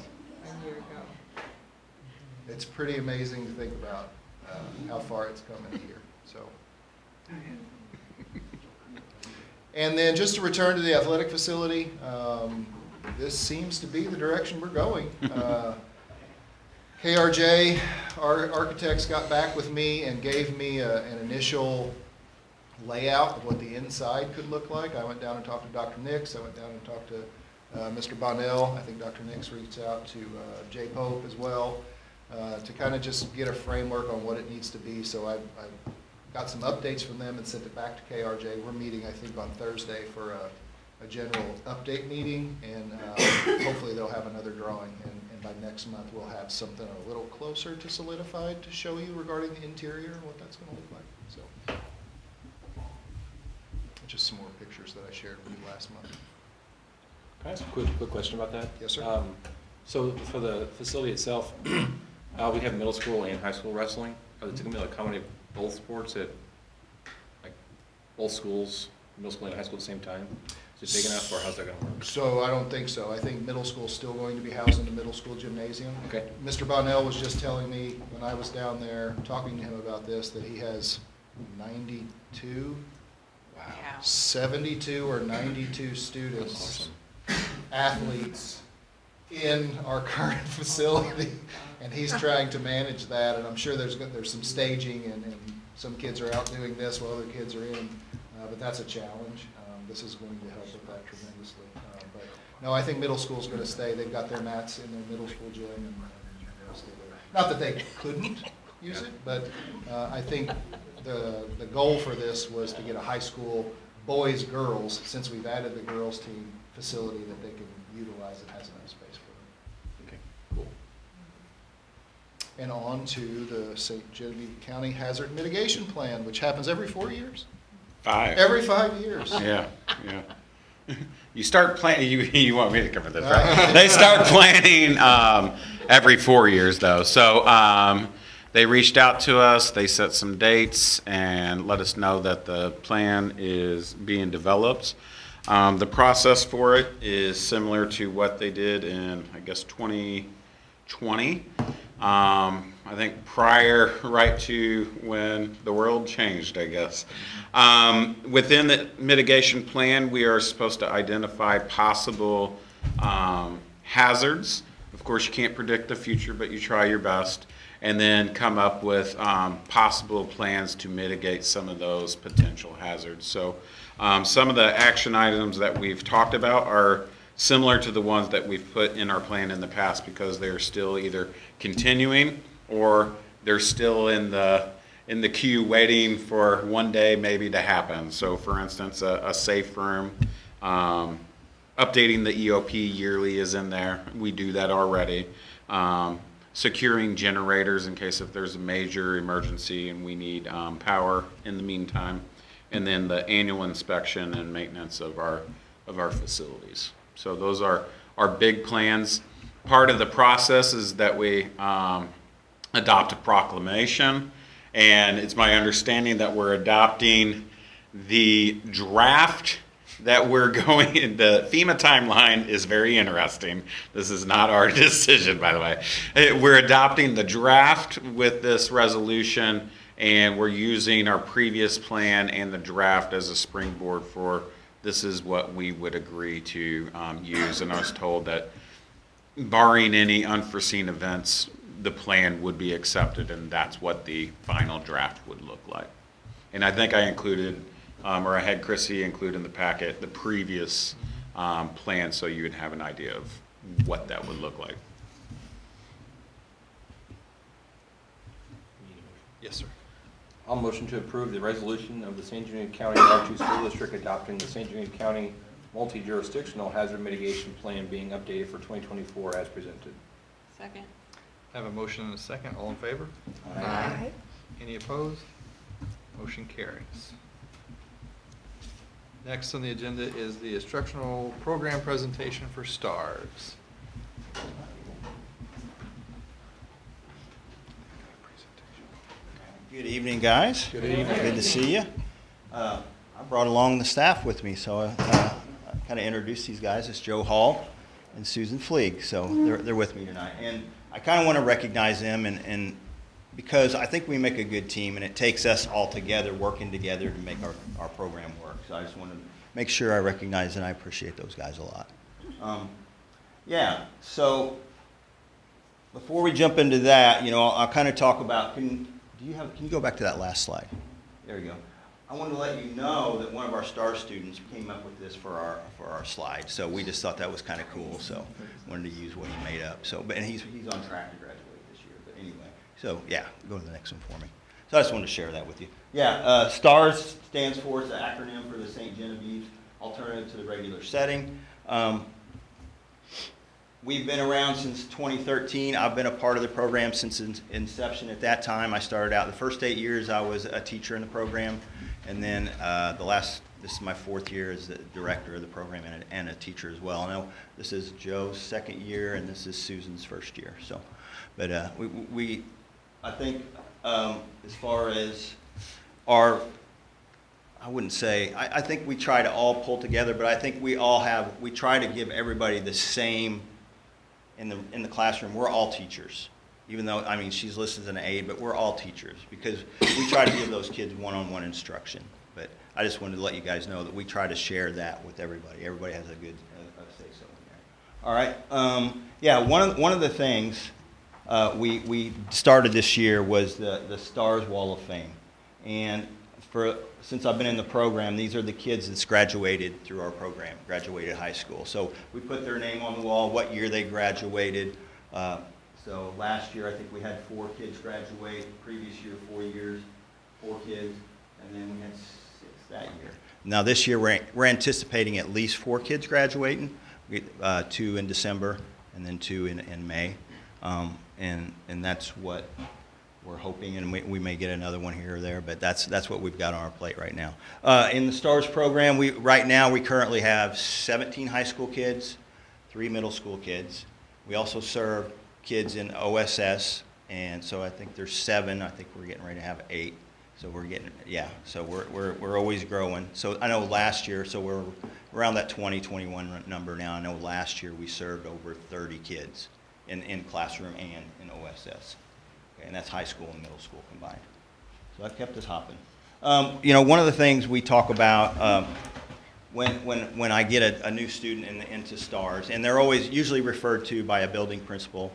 It's pretty amazing to think about how far it's come in a year. So. And then just to return to the athletic facility, this seems to be the direction we're going. KRJ, our architects, got back with me and gave me an initial layout of what the inside could look like. I went down and talked to Dr. Nix. I went down and talked to Mr. Bonnell. I think Dr. Nix reached out to Jay Pope as well to kind of just get a framework on what it needs to be. So I got some updates from them and sent it back to KRJ. We're meeting, I think, on Thursday for a general update meeting, and hopefully they'll have another drawing, and by next month we'll have something a little closer to solidified to show you regarding the interior and what that's going to look like. So, just some more pictures that I shared with you last month. Can I ask a quick question about that? Yes, sir. So for the facility itself, we have middle school and high school wrestling. Are they going to accommodate both sports at like both schools, middle school and high school at the same time? Is it big enough, or how's that going to work? So I don't think so. I think middle school is still going to be housed in the middle school gymnasium. Okay. Mr. Bonnell was just telling me when I was down there talking to him about this that he has 92, 72 or 92 students, athletes in our current facility, and he's trying to manage that. And I'm sure there's some staging, and some kids are out doing this while other kids are in, but that's a challenge. This is going to help with that tremendously. But no, I think middle school is going to stay. They've got their mats in their middle school gym, and they'll stay there. Not that they couldn't use it, but I think the goal for this was to get a high school boys, girls, since we've added the girls team facility that they can utilize that has enough space for them. Okay, cool. And on to the St. Genevieve County Hazard Mitigation Plan, which happens every 4 years. 5. Every 5 years. Yeah. You start planning, you want me to cover this, right? They start planning every 4 years, though. So they reached out to us, they set some dates, and let us know that the plan is being developed. The process for it is similar to what they did in, I guess, 2020. I think prior, right to when the world changed, I guess. Within the mitigation plan, we are supposed to identify possible hazards. Of course, you can't predict the future, but you try your best. And then come up with possible plans to mitigate some of those potential hazards. So some of the action items that we've talked about are similar to the ones that we've put in our plan in the past, because they're still either continuing or they're still in the queue waiting for one day maybe to happen. So for instance, a safe room, updating the EOP yearly is in there. We do that already. Securing generators in case if there's a major emergency and we need power in the meantime. and then the annual inspection and maintenance of our facilities. So those are our big plans. Part of the process is that we adopt a proclamation, and it's my understanding that we're adopting the draft that we're going, the FEMA timeline is very interesting. This is not our decision, by the way. We're adopting the draft with this resolution, and we're using our previous plan and the draft as a springboard for this is what we would agree to use. And I was told that barring any unforeseen events, the plan would be accepted, and that's what the final draft would look like. And I think I included, or I had Chrissy include in the packet, the previous plan, so you would have an idea of what that would look like. Yes, sir. I'll motion to approve the resolution of the St. Genevieve County R2 School District adopting the St. Genevieve County Multi-Jurisdictional Hazard Mitigation Plan being updated for 2024 as presented. Second. Have a motion and a second. All in favor? Aye. Any opposed? Motion carries. Next on the agenda is the instructional program presentation for STARS. Good evening, guys. Good evening. Good to see you. I brought along the staff with me, so I kind of introduced these guys. It's Joe Hall and Susan Fleeg, so they're with me tonight. And I kind of want to recognize them, and because I think we make a good team, and it takes us all together, working together to make our program work. So I just want to make sure I recognize and I appreciate those guys a lot. Yeah, so before we jump into that, I'll kind of talk about, can you go back to that last slide? There we go. I wanted to let you know that one of our STAR students came up with this for our slide. So we just thought that was kind of cool. So wanted to use what he made up. So, and he's on track to graduate this year. But anyway, so yeah, go to the next one for me. So I just wanted to share that with you. Yeah, STARS stands for, it's the acronym for the St. Genevieve Alternative to the Regular Setting. We've been around since 2013. I've been a part of the program since inception. At that time, I started out, the first 8 years I was a teacher in the program. And then this is my 4th year as the director of the program and a teacher as well. Now, this is Joe's 2nd year, and this is Susan's 1st year. So, but I think as far as our, I wouldn't say, I think we try to all pull together, but I think we try to give everybody the same in the classroom. We're all teachers. Even though, she's listed as an aide, but we're all teachers because we try to give those kids one-on-one instruction. But I just wanted to let you guys know that we try to share that with everybody. Everybody has a good say-so in there. All right. Yeah, one of the things we started this year was the STARS Wall of Fame. And since I've been in the program, these are the kids that's graduated through our program, graduated high school. So we put their name on the wall, what year they graduated. So last year, I think we had 4 kids graduate. Previous year, 4 years, 4 kids, and then we had 6 that year. Now this year, we're anticipating at least 4 kids graduating, 2 in December, and then 2 in May, and that's what we're hoping. And we may get another one here or there, but that's what we've got on our plate right now. In the STARS program, right now we currently have 17 high school kids, 3 middle school kids. We also serve kids in OSS, and so I think there's 7. I think we're getting ready to have 8. So so we're always growing. So I know last year, so we're around that 2021 number now. I know last year we served over 30 kids in classroom and in OSS. Okay, and that's high school and middle school combined. So that kept us hopping. One of the things we talk about when I get a new student into STARS, and they're always usually referred to by a building principal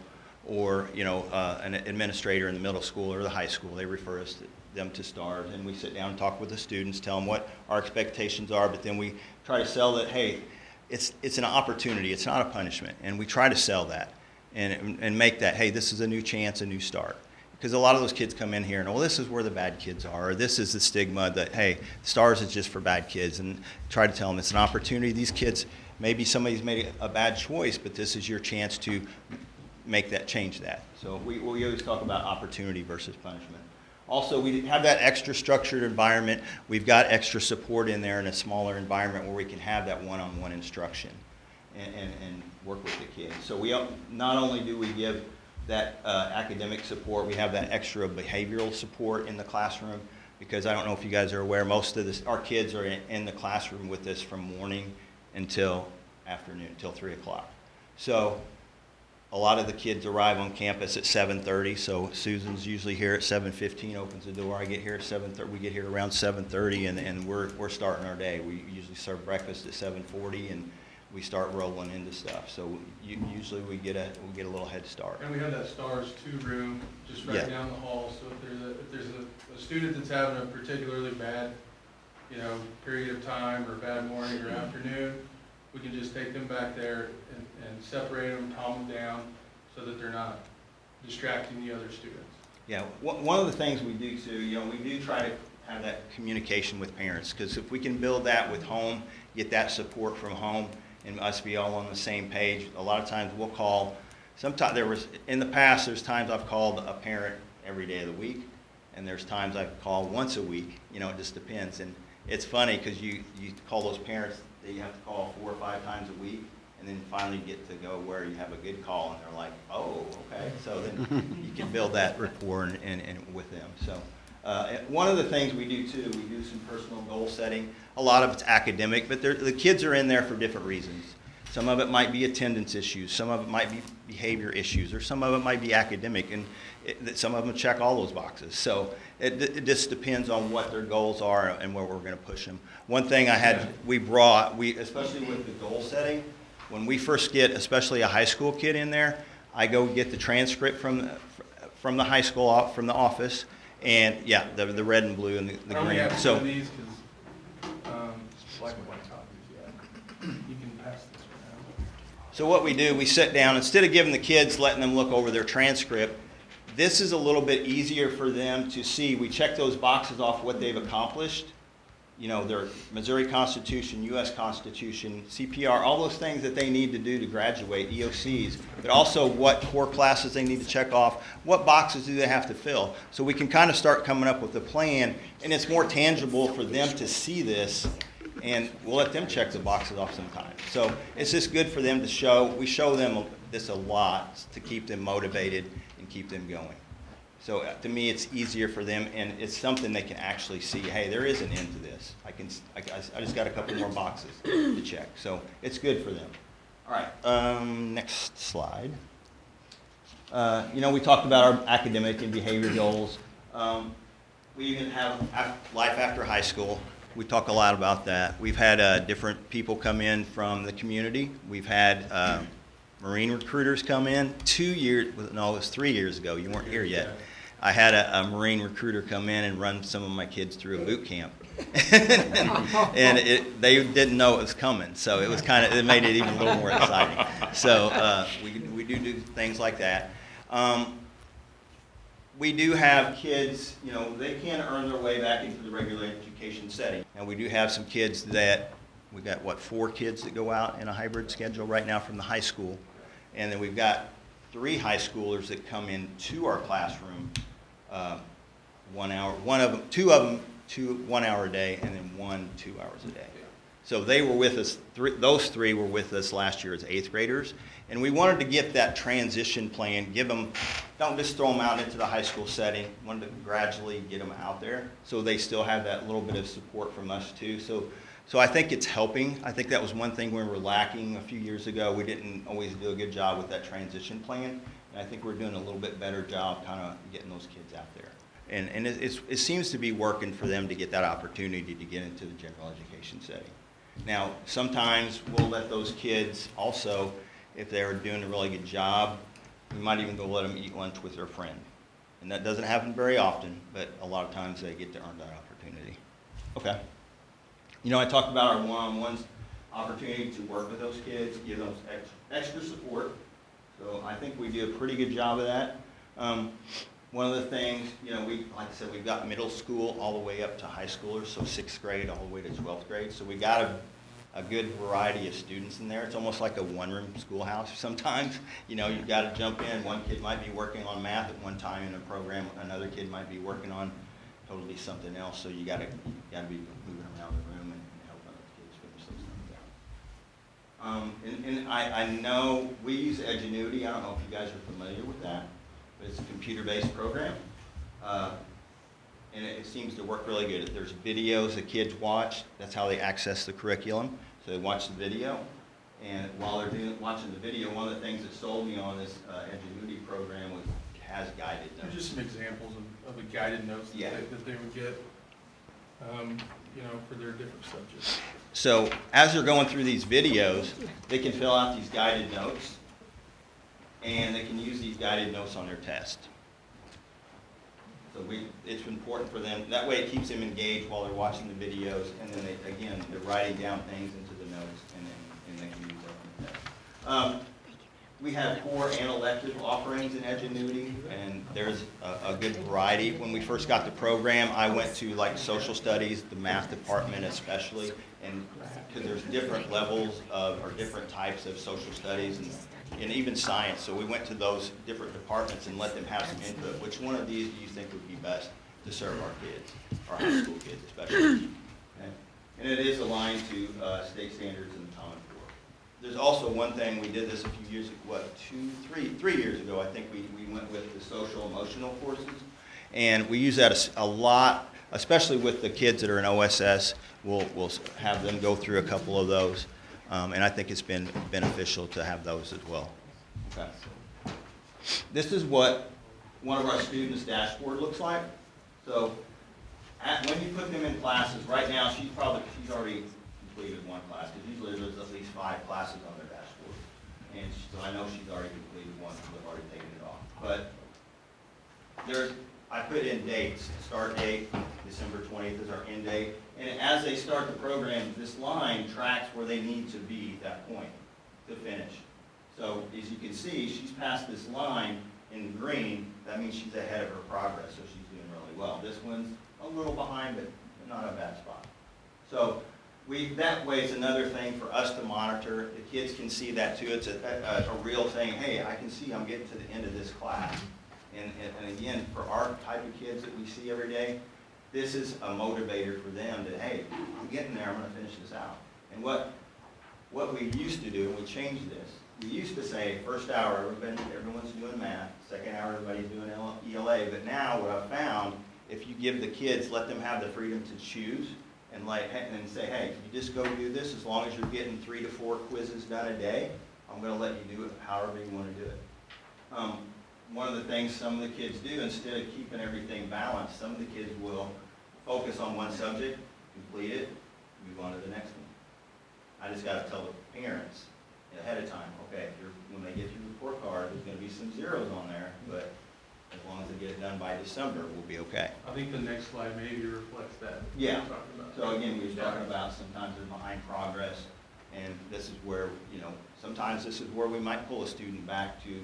or an administrator in the middle school or the high school. They refer them to STARS, and we sit down and talk with the students, tell them what our expectations are, but then we try to sell that, hey, it's an opportunity, it's not a punishment, and we try to sell that and make that, hey, this is a new chance, a new start. Because a lot of those kids come in here and, well, this is where the bad kids are, or this is the stigma that, hey, STARS is just for bad kids, and try to tell them it's an opportunity. These kids, maybe somebody's made a bad choice, but this is your chance to change that. So we always talk about opportunity versus punishment. Also, we have that extra structured environment. We've got extra support in there in a smaller environment where we can have that one-on-one instruction and work with the kids. So we not only do we give that academic support, we have that extra behavioral support in the classroom, because I don't know if you guys are aware, most of our kids are in the classroom with us from morning until afternoon, until 3 o'clock. So a lot of the kids arrive on campus at 7:30, so Susan's usually here at 7:15, opens the door. I get here at 7:30. We get here around 7:30, and we're starting our day. We usually serve breakfast at 7:40, and we start rolling into stuff. So usually we get a little head start. And we have that STARS 2 room just right Yeah. down the hall. So if there's a student that's having a particularly bad, period of time, or bad morning or afternoon, we can just take them back there and separate them, calm them down, so that they're not distracting the other students. Yeah, one of the things we do too, we do try to have that communication with parents, because if we can build that with home, get that support from home, and us be all on the same page, a lot of times we'll call, in the past, there's times I've called a parent every day of the week, and there's times I've called once a week, it just depends. And it's funny, because you call those parents, you have to call 4 or 5 times a week, and then finally get to go where you have a good call, and they're like, oh, okay. So then you can build that rapport and with them. So one of the things we do too, we do some personal goal setting. A lot of it's academic, but the kids are in there for different reasons. Some of it might be attendance issues, some of it might be behavior issues, or some of it might be academic, and some of them check all those boxes. So it just depends on what their goals are and where we're going to push them. One thing especially with the goal setting, when we first get, especially a high school kid in there, I go get the transcript from the high school, from the office, and yeah, the red and blue and the I only green. have So two of these because black and white copies, yeah. You can pass this one out. So what we do, we sit down, instead of giving the kids, letting them look over their transcript, this is a little bit easier for them to see. We check those boxes off what they've accomplished. Their Missouri Constitution, U.S. Constitution, CPR, all those things that they need to do to graduate, EOCs, but also what core classes they need to check off, what boxes do they have to fill. So we can kind of start coming up with a plan, and it's more tangible for them to see this, and we'll let them check the boxes off sometimes. So it's just good for them to show. We show them this a lot to keep them motivated and keep them going. So to me, it's easier for them, and it's something they can actually see. Hey, there is an end to this. I just got a couple more boxes to check. So it's good for them. All right, next slide. We talked about our academic and behavior goals. We even have life after high school. We talk a lot about that. We've had different people come in from the community. We've had Marine recruiters come in 2 years, no, it was 3 years ago. You weren't here yet. I had a Marine recruiter come in and run some of my kids through a boot camp. And they didn't know it was coming, so it made it even a little more exciting. So we do things like that. We do have kids, they can earn their way back into the regular education setting. And we do have some kids we got 4 kids that go out in a hybrid schedule right now from the high school. And then we've got 3 high schoolers that come into our classroom 1 hour, 2 of them 1 hour a day, and then 1 2 hours a day. So they were with us, those 3 were with us last year as 8th graders. And we wanted to get that transition plan, don't just throw them out into the high school setting, wanted to gradually get them out there so they still have that little bit of support from us too. So I think it's helping. I think that was one thing we were lacking a few years ago. We didn't always do a good job with that transition plan. And I think we're doing a little bit better job kind of getting those kids out there. And it seems to be working for them to get that opportunity to get into the general education setting. Now, sometimes we'll let those kids also, if they're doing a really good job, we might even go let them eat lunch with their friend. And that doesn't happen very often, but a lot of times they get to earn that opportunity. Okay. I talked about our one-on-ones opportunity to work with those kids, give them extra support. So I think we do a pretty good job of that. One of the things, like I said, we've got middle school all the way up to high schoolers, so 6th grade all the way to 12th grade. So we got to a good variety of students in there. It's almost like a one-room schoolhouse sometimes. You know, you've got to jump in. One kid might be working on math at one time in a program. Another kid might be working on totally something else. So you got to be moving around the room and helping other kids finish those things out. And I know we use Edgenuity. I don't know if you guys are familiar with that, but it's a computer-based program. And it seems to work really good. There's videos the kids watch. That's how they access the curriculum. So they watch the video. And while they're watching the video, one of the things that sold me on this Edgenuity program has guided notes. There's just some examples of the guided notes that they would get, you know, for their different subjects. So as they're going through these videos, they can fill out these guided notes, and they can use these guided notes on their test. So it's important for them. That way it keeps them engaged while they're watching the videos, and then they're writing down things into the notes, and they can use that on the test. We have core and elective offerings in Edgenuity, and there's a good variety. When we first got the program, I went to like social studies, the math department especially, and because there's different levels or different types of social studies and even science. So we went to those different departments and let them have some input. Which one of these do you think would be best to serve our kids, our high school kids especially? Okay. And it is aligned to state standards and Common Core. There's also one thing, we did this a few years ago, three years ago, I think we went with the social emotional courses. And we use that a lot, especially with the kids that are in OSS. We'll have them go through a couple of those. And I think it's been beneficial to have those as well. Okay. This is what one of our students' dashboard looks like. So when you put them in classes, right now she's already completed one class, because usually there's at least 5 classes on their dashboard. And so I know she's already completed one, so they've already taken it off. But I put in dates. Start date, December 20th is our end date. And as they start the program, this line tracks where they need to be at that point to finish. So as you can see, she's passed this line in green. That means she's ahead of her progress, so she's doing really well. This one's a little behind, but not a bad spot. So that way is another thing for us to monitor. The kids can see that too. It's a real thing. Hey, I can see I'm getting to the end of this class. And again, for our type of kids that we see every day, this is a motivator for them that, hey, I'm getting there, I'm going to finish this out. And what we used to do, and we changed this, we used to say first hour, everyone's doing math, second hour, everybody's doing ELA, but now what I've found, if you give the kids, let them have the freedom to choose, and say, hey, you just go do this, as long as you're getting 3 to 4 quizzes done a day, I'm going to let you do it however you want to do it. One of the things some of the kids do, instead of keeping everything balanced, some of the kids will focus on one subject, complete it, move on to the next one. I just got to tell the parents ahead of time, okay, when they get your report card, there's going to be some zeros on there, but as long as they get it done by December, we'll be okay. I think the next slide maybe reflects that. Yeah. So again, we were talking about sometimes they're behind progress, and this is where, sometimes this is where we might pull a student back to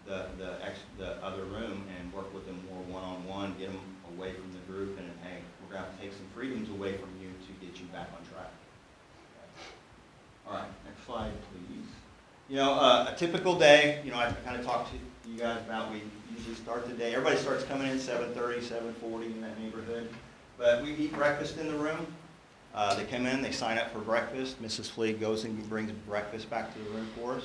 the other room and work with them more one-on-one, get them away from the group, and hey, we're going to take some freedoms away from you to get you back on track. Okay. All right, next slide, please. A typical day, I kind of talked to you guys about, we usually start the day, everybody starts coming in 7:30, 7:40 in that neighborhood, but we eat breakfast in the room. They come in, they sign up for breakfast. Mrs. Fleeg goes and brings breakfast back to the room for us.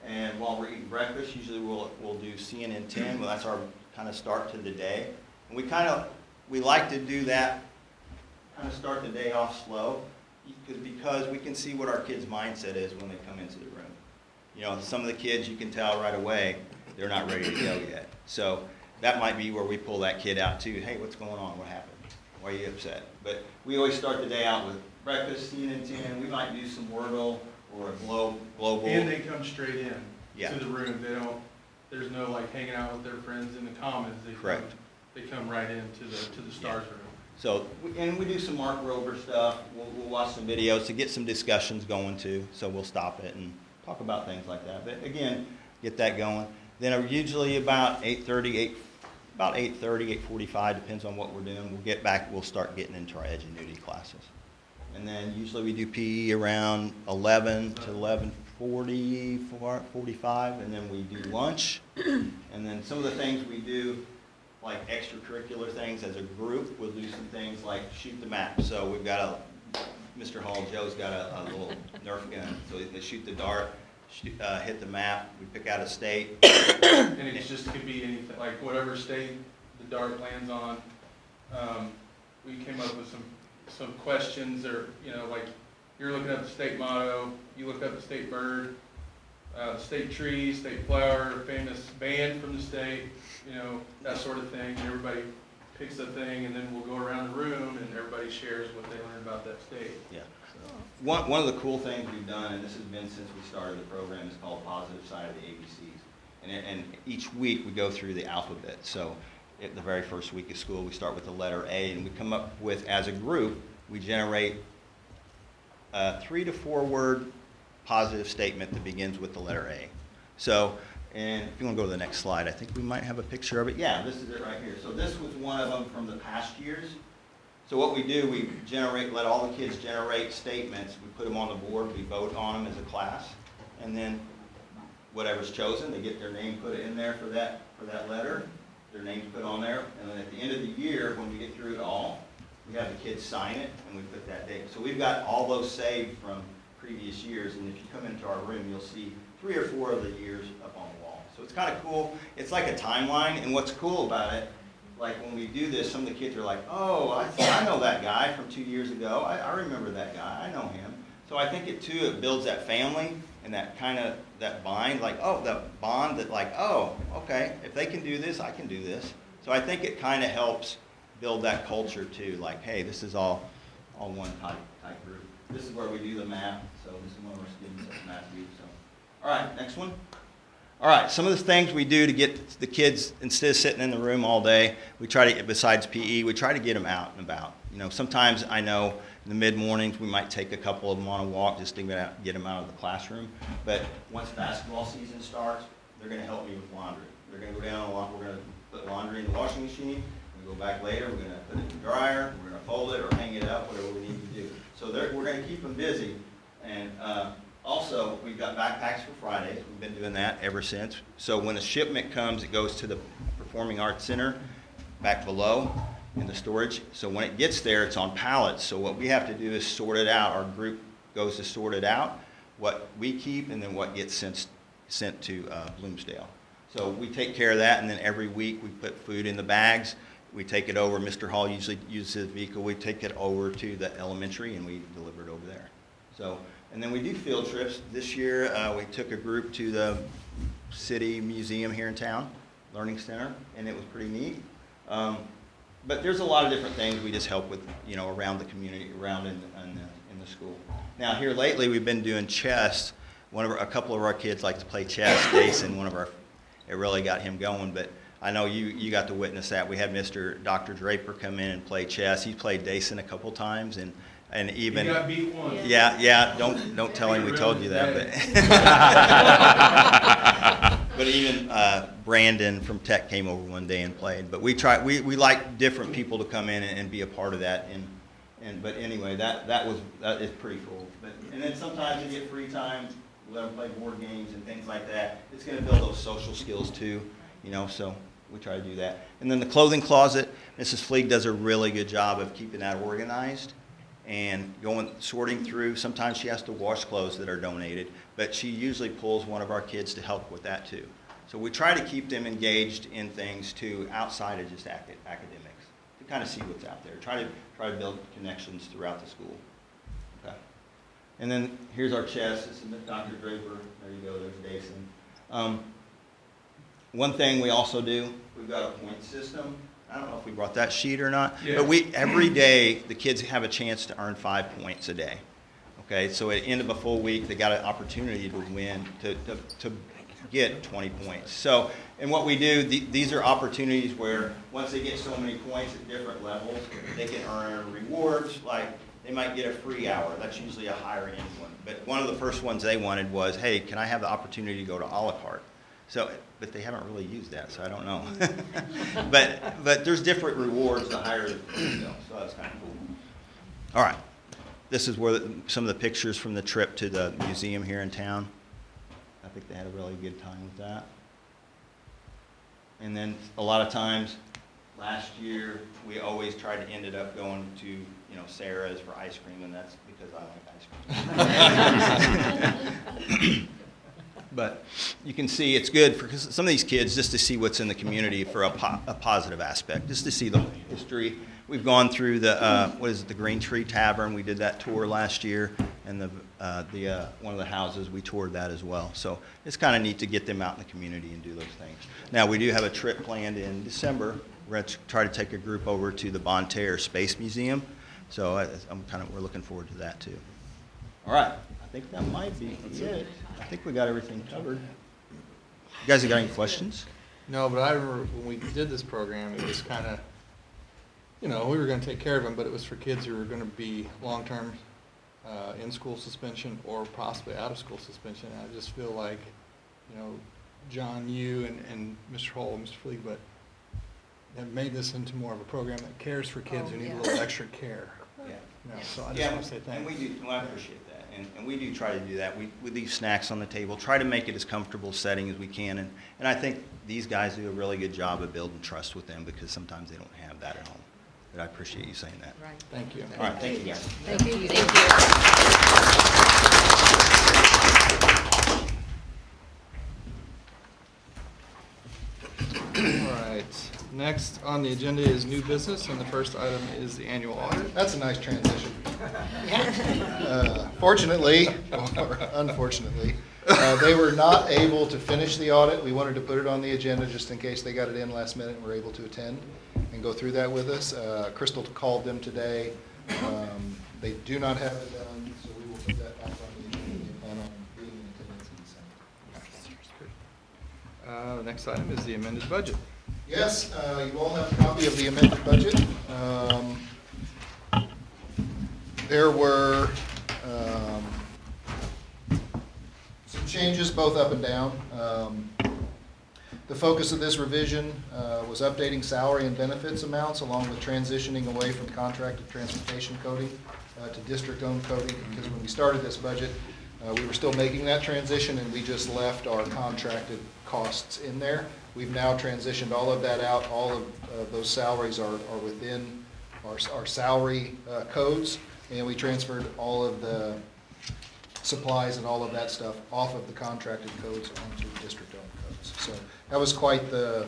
And while we're eating breakfast, usually we'll do CNN 10. Well, that's our kind of start to the day. And we like to do that, kind of start the day off slow, because we can see what our kids' mindset is when they come into the room. Some of the kids, you can tell right away, they're not ready to go yet. So that might be where we pull that kid out too. Hey, what's going on? What happened? Why are you upset? But we always start the day out with breakfast, CNN 10. We might do some Wordle or a global. And they come straight in Yeah. to the room. There's no like hanging out with their friends in the commons. Correct. They come right into the stars room. So, and we do some Mark Rober stuff. We'll watch some videos to get some discussions going too. So we'll stop it and talk about things like that. But again, get that going. Then usually about 8:30, 8:45, depends on what we're doing. We'll get back, we'll start getting into our Edgenuity classes. And then usually we do PE around 11 to 11:40, 45, and then we do lunch. And then some of the things we do, like extracurricular things as a group, we'll do some things like shoot the map. So we've got Mr. Hall, Joe's got a little Nerf gun, so they shoot the dart, hit the map, we pick out a state. And it just could be anything, like whatever state the dart lands on. We came up with some questions, or, you know, like, you're looking up the state motto, you look up the state bird, state tree, state flower, famous band from the state, you know, that sort of thing. And everybody picks a thing, and then we'll go around the room, and everybody shares what they learned about that state. Yeah. One of the cool things we've done, and this has been since we started the program, is called Positive Side of the ABCs. And each week we go through the alphabet. So at the very first week of school, we start with the letter A, and we come up with, as a group, we generate a 3 to 4 word positive statement that begins with the letter A. So, and if you want to go to the next slide, I think we might have a picture of it. Yeah, this is it right here. So this was one of them from the past years. So what we do, we let all the kids generate statements. We put them on the board, we vote on them as a class, and then whatever's chosen, they get their name put in there for that letter. Their names put on there, and then at the end of the year, when we get through it all, we have the kids sign it, and we put that date. So we've got all those saved from previous years, and if you come into our room, you'll see 3 or 4 of the years up on the wall. So it's kind of cool. It's like a timeline, and what's cool about it, like when we do this, some of the kids are like, oh, I know that guy from 2 years ago. I remember that guy. I know him. So I think it builds that family and that kind of, that bind, like, oh, that bond that like, oh, okay, if they can do this, I can do this. So I think it kind of helps build that culture too, like, hey, this is all one type group. This is where we do the math, so this is one of our students at Matthew. So, all right, next one. All right, some of the things we do to get the kids, instead of sitting in the room all day, we try to, besides PE, we try to get them out and about. You know, sometimes I know in the mid-mornings we might take a couple of them on a walk just to get them out of the classroom. But once basketball season starts, they're going to help me with laundry. They're going to go down a lot. We're going to put laundry in the washing machine. We'll go back later. We're going to put it in the dryer. We're going to fold it or hang it up, whatever we need to do. So we're going to keep them busy. And also, we've got backpacks for Fridays. We've been doing that ever since. So when a shipment comes, it goes to the Performing Arts Center back below in the storage. So when it gets there, it's on pallets. So what we have to do is sort it out. Our group goes to sort it out, what we keep, and then what gets sent to Bloomsdale. So we take care of that, and then every week we put food in the bags. We take it over. Mr. Hall usually uses his vehicle. We take it over to the elementary, and we deliver it over there. So, and then we do field trips. This year, we took a group to the city museum here in town, Learning Center, and it was pretty neat. But there's a lot of different things we just help with, you know, around the community, around in the school. Now here lately, we've been doing chess. A couple of our kids like to play chess. Jason, it really got him going. But I know you got to witness that. We had Dr. Draper come in and play chess. He played Dason a couple times, and even He got beat once. yeah. Don't tell him we told you that. But even Brandon from Tech came over one day and played. But we like different people to come in and be a part of that. But anyway, that is pretty cool. And then sometimes you get free time, let them play board games and things like that. It's going to build those social skills too, you know. So we try to do that. And then the clothing closet, Mrs. Fleeg does a really good job of keeping that organized and sorting through. Sometimes she has to wash clothes that are donated, but she usually pulls one of our kids to help with that too. So we try to keep them engaged in things too outside of just academics, to kind of see what's out there. Try to build connections throughout the school. Okay. And then here's our chess. This is Dr. Draper. There you go. There's Dason. One thing we also do, we've got a point system. I don't know if we brought that sheet or not, yeah. But every day the kids have a chance to earn 5 points a day. Okay, so at the end of a full week, they got an opportunity to win, to get 20 points. So, and what we do, these are opportunities where once they get so many points at different levels, they can earn rewards, like they might get a free hour. That's usually a higher end one. But one of the first ones they wanted was, hey, can I have the opportunity to go to a la carte? So, but they haven't really used that, so I don't know. but there's different rewards the higher the points go, so that's kind of cool. All right. this is where some of the pictures from the trip to the museum here in town. I think they had a really good time with that. And then a lot of times, last year, we always tried to end it up going to, Sarah's for ice cream, and that's because I like ice cream. But you can see it's good for some of these kids just to see what's in the community for a positive aspect, just to see the history. We've gone through the Green Tree Tavern. We did that tour last year, and one of the houses, we toured that as well. So it's kind of neat to get them out in the community and do those things. Now, we do have a trip planned in December. We're going to try to take a group over to the Bonne Terre Space Museum. So we're looking forward to that too. All right, I think that might be it. I think we got everything covered. You guys have got any questions? No, but I remember when we did this program, it was kind of, we were going to take care of them, but it was for kids who were going to be long-term in-school suspension or possibly out-of-school suspension. And I just feel like, John, you and Mr. Hull, Mr. Fleeg, but have made this into more of a program that cares for kids who need a little extra care. Yeah. So I just want to say thanks. And we do. Well, I appreciate that, and we do try to do that. We leave snacks on the table, try to make it as comfortable a setting as we can, and I think these guys do a really good job of building trust with them because sometimes they don't have that at home. But I appreciate you saying that. Right. Thank you. All right, thank you guys. Thank you. All right. Next on the agenda is new business, and the first item is the annual audit. That's a nice transition. Fortunately, or unfortunately, they were not able to finish the audit. We wanted to put it on the agenda just in case they got it in last minute and were able to attend and go through that with us. Crystal called them today. They do not have it done, so we will put that back on the agenda and plan on being in attendance in December. The next item is the amended budget. Yes, you all have a copy of the amended budget. There were some changes both up and down. The focus of this revision was updating salary and benefits amounts along with transitioning away from contracted transportation coding to district-owned coding, because when we started this budget, we were still making that transition and we just left our contracted costs in there. We've now transitioned all of that out. All of those salaries are within our salary codes, and we transferred all of the supplies and all of that stuff off of the contracted codes onto district-owned codes. So that was quite the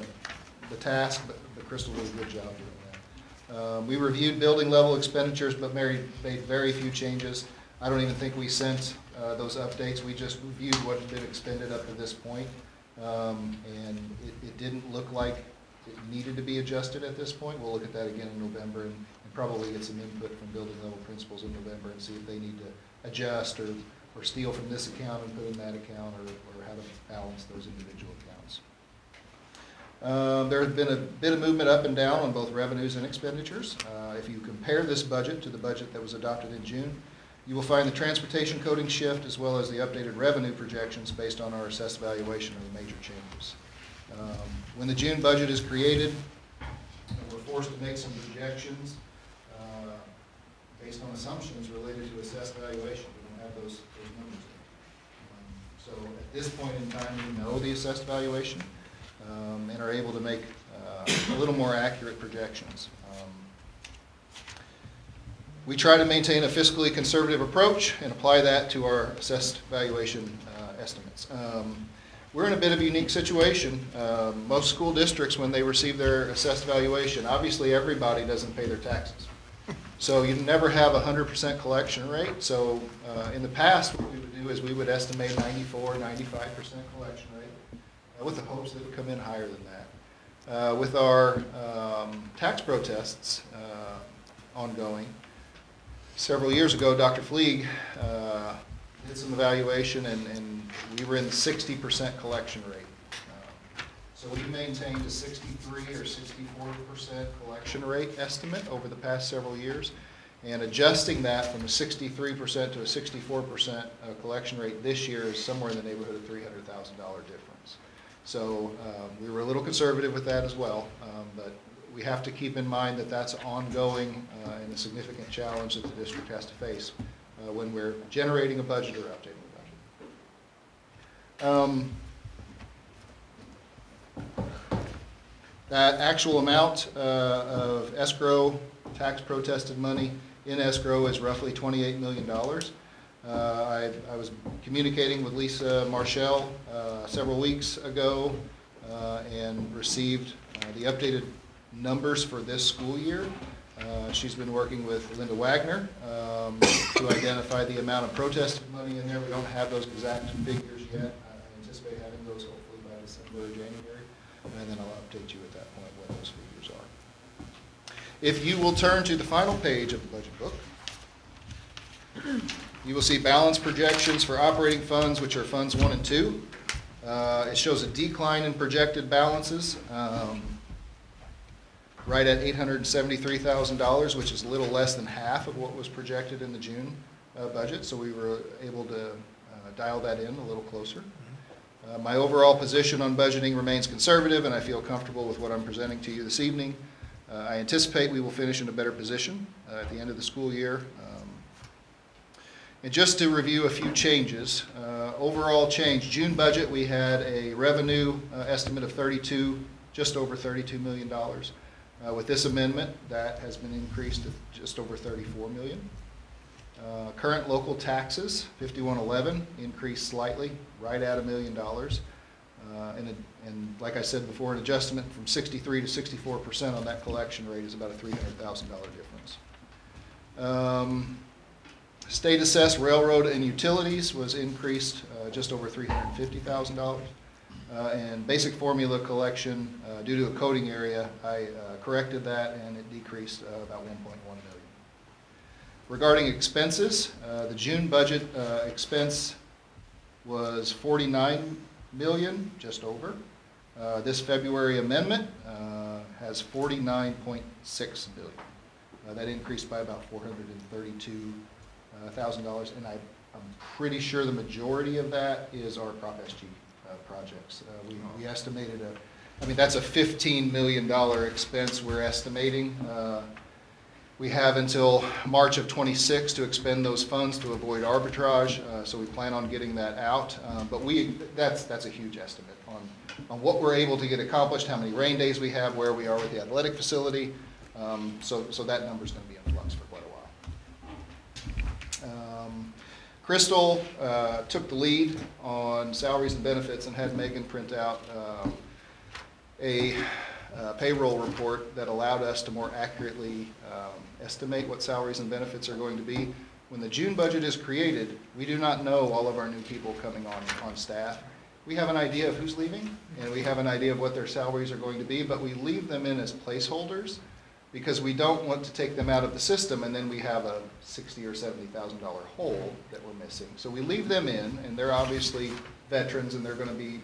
task, but Crystal did a good job doing that. We reviewed building level expenditures, but made very few changes. I don't even think we sent those updates. We just reviewed what had been expended up to this point. And it didn't look like it needed to be adjusted at this point. We'll look at that again in November and probably get some input from building level principals in November and see if they need to adjust or steal from this account and put in that account, or how to balance those individual accounts. There has been a bit of movement up and down on both revenues and expenditures. If you compare this budget to the budget that was adopted in June, you will find the transportation coding shift as well as the updated revenue projections based on our assessed valuation of the major changes. When the June budget is created, we're forced to make some projections based on assumptions related to assessed valuation. We don't have those numbers in. So at this point in time, we know the assessed valuation and are able to make a little more accurate projections. We try to maintain a fiscally conservative approach and apply that to our assessed valuation estimates. We're in a bit of a unique situation. Most school districts, when they receive their assessed valuation, obviously everybody doesn't pay their taxes. So you never have a 100% collection rate. So in the past, what we would do is we would estimate 94, 95% collection rate with the hopes that it would come in higher than that. With our tax protests ongoing, several years ago, Dr. Fleeg did some evaluation, and we were in the 60% collection rate. So we maintained a 63 or 64% collection rate estimate over the past several years, and adjusting that from a 63% to a 64% collection rate this year is somewhere in the neighborhood of $300,000 difference. So we were a little conservative with that as well, but we have to keep in mind that that's ongoing and a significant challenge that the district has to face when we're generating a budget or updating a budget. That actual amount of escrow, tax protested money in escrow is roughly $28 million. I was communicating with Lisa Marshall several weeks ago and received the updated numbers for this school year. She's been working with Linda Wagner to identify the amount of protested money in there. We don't have those exact figures yet. I anticipate having those hopefully by December or January, and then I'll update you at that point what those figures are. If you will turn to the final page of the budget book, you will see balance projections for operating funds, which are funds 1 and 2. It shows a decline in projected balances, right at $873,000, which is a little less than half of what was projected in the June budget. So we were able to dial that in a little closer. My overall position on budgeting remains conservative, and I feel comfortable with what I'm presenting to you this evening. I anticipate we will finish in a better position at the end of the school year. And just to review a few changes, overall change, June budget, we had a revenue estimate of just over $32 million. With this amendment, that has been increased to just over $34 million. Current local taxes, 5111, increased slightly, right at $1 million. And like I said before, an adjustment from 63 to 64% on that collection rate is about a $300,000 difference. State assessed railroad and utilities was increased just over $350,000. And basic formula collection, due to a coding area, I corrected that and it decreased about $1.1 million. Regarding expenses, the June budget expense was $49 million, just over. This February amendment has $49.6 million. That increased by about $432,000, and I'm pretty sure the majority of that is our Prop SG projects. We estimated that's a $15 million expense we're estimating. We have until March of 26 to expend those funds to avoid arbitrage, so we plan on getting that out. But that's a huge estimate on what we're able to get accomplished, how many rain days we have, where we are with the athletic facility. So that number's going to be in flux for quite a while. Crystal took the lead on salaries and benefits and had Megan print out a payroll report that allowed us to more accurately estimate what salaries and benefits are going to be. When the June budget is created, we do not know all of our new people coming on staff. We have an idea of who's leaving, and we have an idea of what their salaries are going to be, but we leave them in as placeholders because we don't want to take them out of the system and then we have a $60,000 or $70,000 hole that we're missing. So we leave them in, and they're obviously veterans and they're going to be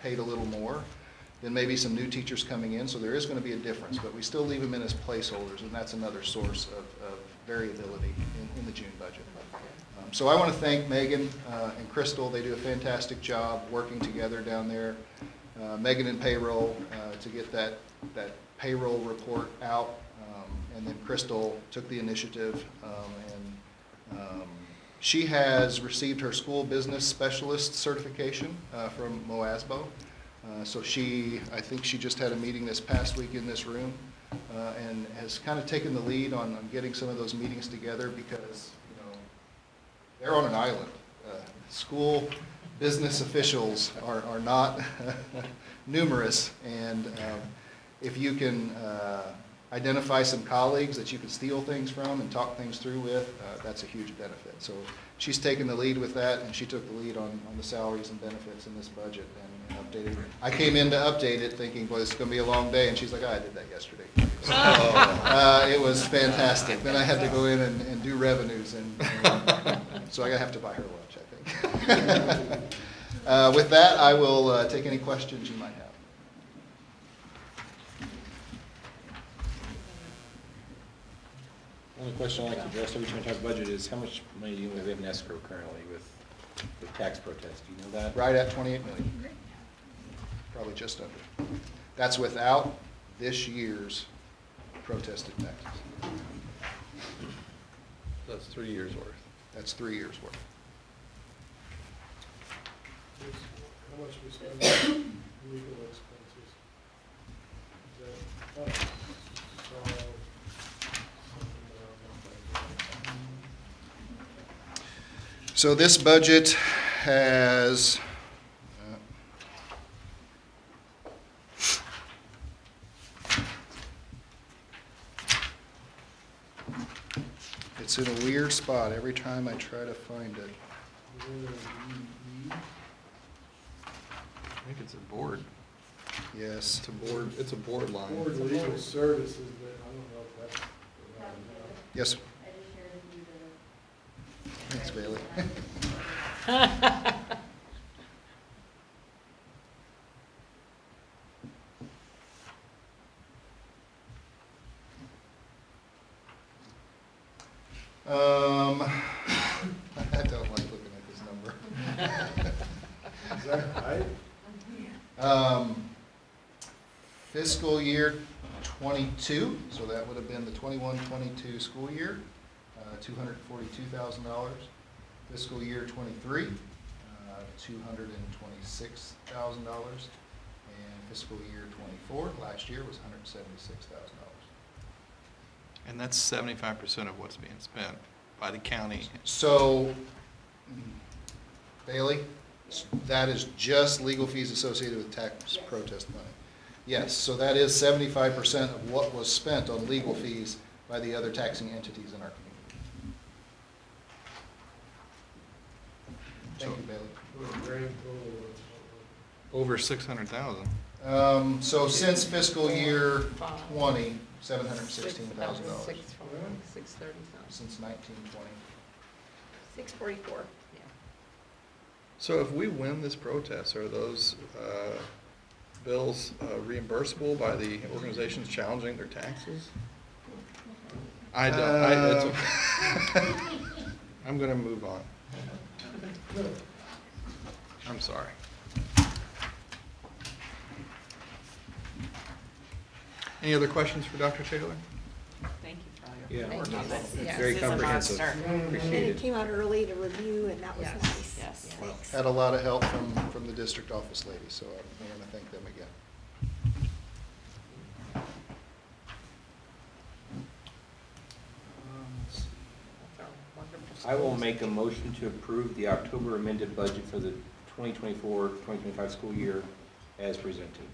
paid a little more than maybe some new teachers coming in, so there is going to be a difference, but we still leave them in as placeholders, and that's another source of variability in the June budget. So I want to thank Megan and Crystal. They do a fantastic job working together down there. Megan in payroll to get that payroll report out, and then Crystal took the initiative, and she has received her school business specialist certification from MOASBO. So I think she just had a meeting this past week in this room and has kind of taken the lead on getting some of those meetings together because, they're on an island. School business officials are not numerous, and if you can identify some colleagues that you can steal things from and talk things through with, that's a huge benefit. So she's taken the lead with that, and she took the lead on the salaries and benefits in this budget and updated it. I came in to update it thinking, boy, it's going to be a long day, and she's like, I did that yesterday. So it was fantastic. Then I had to go in and do revenues, and so I have to buy her lunch, I think. With that, I will take any questions you might have. The only question I like to address every time we talk budget is how much money do we have in escrow currently with tax protests? Do you know that? Right at $28 million. Probably just under. That's without this year's protested taxes. That's 3 years worth. That's 3 years worth. How much we spend on legal expenses? Is that up? So this budget has, it's in a weird spot every time I try to find it. I think it's a board. Yes. It's a board line. Board legal services, but I don't know if that's. Yes. Thanks, Bailey. I don't like looking at this number. Is that right? Fiscal year 22, so that would have been the 21-22 school year, $242,000. Fiscal year 23, $226,000, and fiscal year 24, last year was $176,000. And that's 75% of what's being spent by the county. So, Bailey, that is just legal fees associated with tax protest money. Yes, so that is 75% of what was spent on legal fees by the other taxing entities in our community. Thank you, Bailey. Over 600,000. So since fiscal year 20, $716,000. Since 1920. 644. Yeah. So if we win this protest, are those bills reimbursable by the organizations challenging their taxes? I don't. I'm going to move on. I'm sorry. Any other questions for Dr. Taylor? Thank you for all Yeah, your. Thank you. it's Yes, very this is a comprehensive. monster. Mm-hmm. And it came out early to review, and that was Yes, nice. yes. Thanks. Had a lot of help from the district office lady, so I want to thank them again. I will make a motion to approve the October amended budget for the 2024-2025 school year as presented.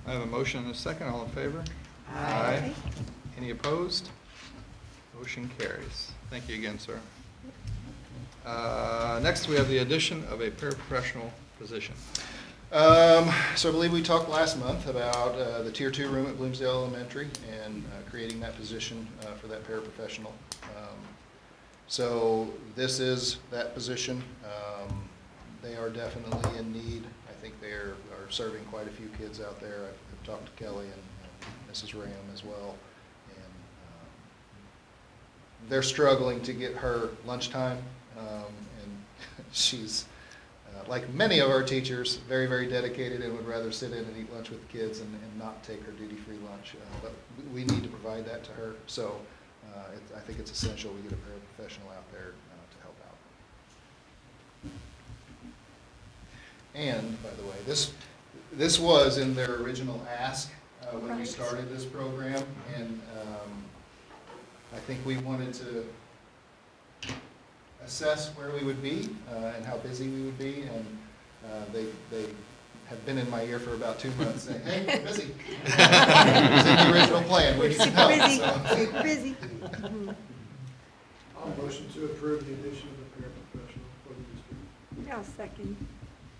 I have a motion and a second. All in favor? Aye. Any opposed? Motion carries. Thank you again, sir. Next, we have the addition of a paraprofessional position. So I believe we talked last month about the Tier 2 room at Bloomsdale Elementary and creating that position for that paraprofessional. So this is that position. They are definitely in need. I think they are serving quite a few kids out there. I've talked to Kelly and Mrs. Ram as well. And they're struggling to get her lunchtime. And she's, like many of our teachers, very, very dedicated and would rather sit in and eat lunch with the kids and not take her duty-free lunch. But we need to provide that to her. So I think it's essential we get a paraprofessional out there to help out. And, by the way, this was in their original ask when we started this program. And I think we wanted to assess where we would be and how busy we would be, and they have been in my ear for about 2 months saying, hey, we're busy. It was in the original plan. We need some help, so. Super busy. I'll motion to approve the addition of a paraprofessional for the district. I'll second.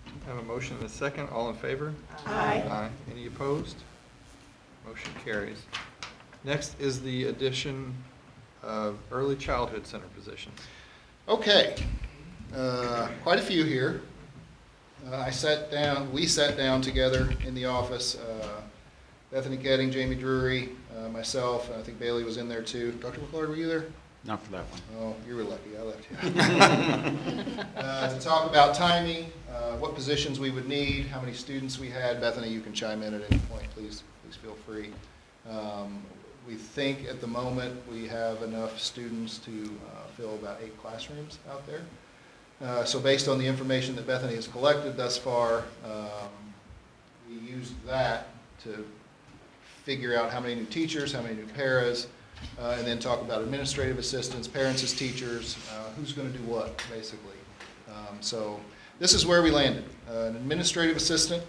I have a motion and a second. All in favor? Aye. Any opposed? Motion carries. Next is the addition of early childhood center positions. Okay, quite a few here. We sat down together in the office, Bethany Getting, Jamie Drury, myself, and I think Bailey was in there too. Dr. McClure, were you there? Not for that one. Oh, you were lucky, I left you. To talk about timing, what positions we would need, how many students we had. Bethany, you can chime in at any point, please feel free. We think at the moment we have enough students to fill about 8 classrooms out there. So based on the information that Bethany has collected thus far, we used that to figure out how many new teachers, how many new paras, and then talk about administrative assistants, parents as teachers, who's going to do what, basically. So this is where we landed. An administrative assistant.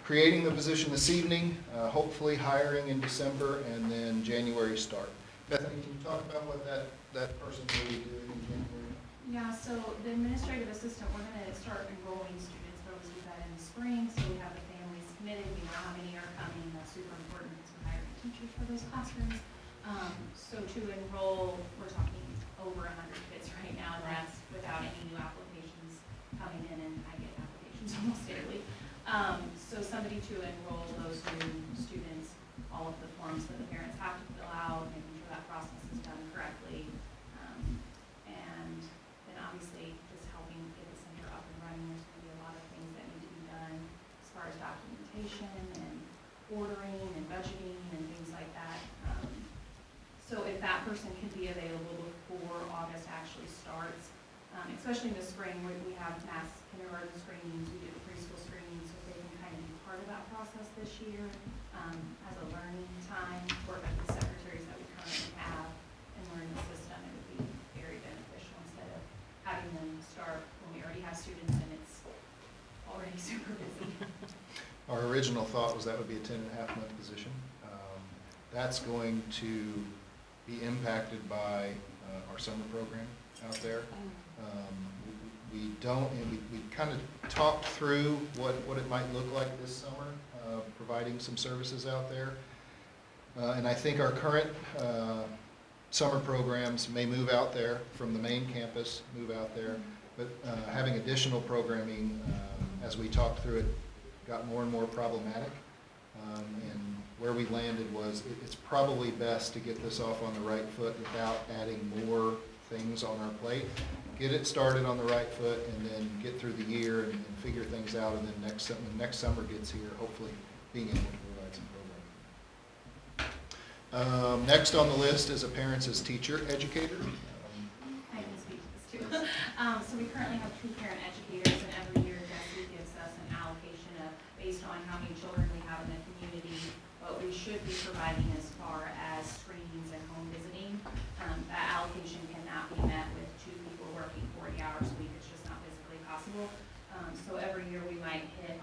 Creating the position this evening, hopefully hiring in December, and then January start. Bethany, can you talk about what that person will be doing in January? Yeah, so the administrative assistant, we're going to start enrolling students, but we'll do that in the spring, so we have the families committed, we know how many are coming, that's super important because we're hiring teachers for those classrooms. So to enroll, we're talking over 100 kids right now, and that's without any new applications coming in, and I get applications almost daily. So somebody to enroll those new students, all of the forms that the parents have to fill out, making sure that process is done correctly. And then obviously just helping get the center up and running. There's going to be a lot of things that need to be done as far as documentation and ordering and budgeting and things like that. So if that person can be available before August actually starts, especially in the spring, we have mass kindergarten screenings, we do preschool screenings, so they can kind of be part of that process this year as a learning time, work with the secretaries that we currently have and learn the system. It would be very beneficial instead of having them start when we already have students and it's already super busy. Our original thought was that would be a 10.5-month position. That's going to be impacted by our summer program out there. We don't, and we kind of talked through what it might look like this summer, providing some services out there. And I think our current summer programs may move out there from the main campus, move out there, but having additional programming, as we talked through it, got more and more problematic. And where we landed was it's probably best to get this off on the right foot without adding more things on our plate. Get it started on the right foot and then get through the year and figure things out, and then when next summer gets here, hopefully being able to provide some programming. Next on the list is a parents as teacher educator. I can speak to this too. So we currently have 2 parent educators, and every year DESE gives us an allocation of based on how many children we have in the community, what we should be providing as far as screenings and home visiting. That allocation cannot be met with 2 people working 40 hours a week. It's just not physically possible. So every year we might get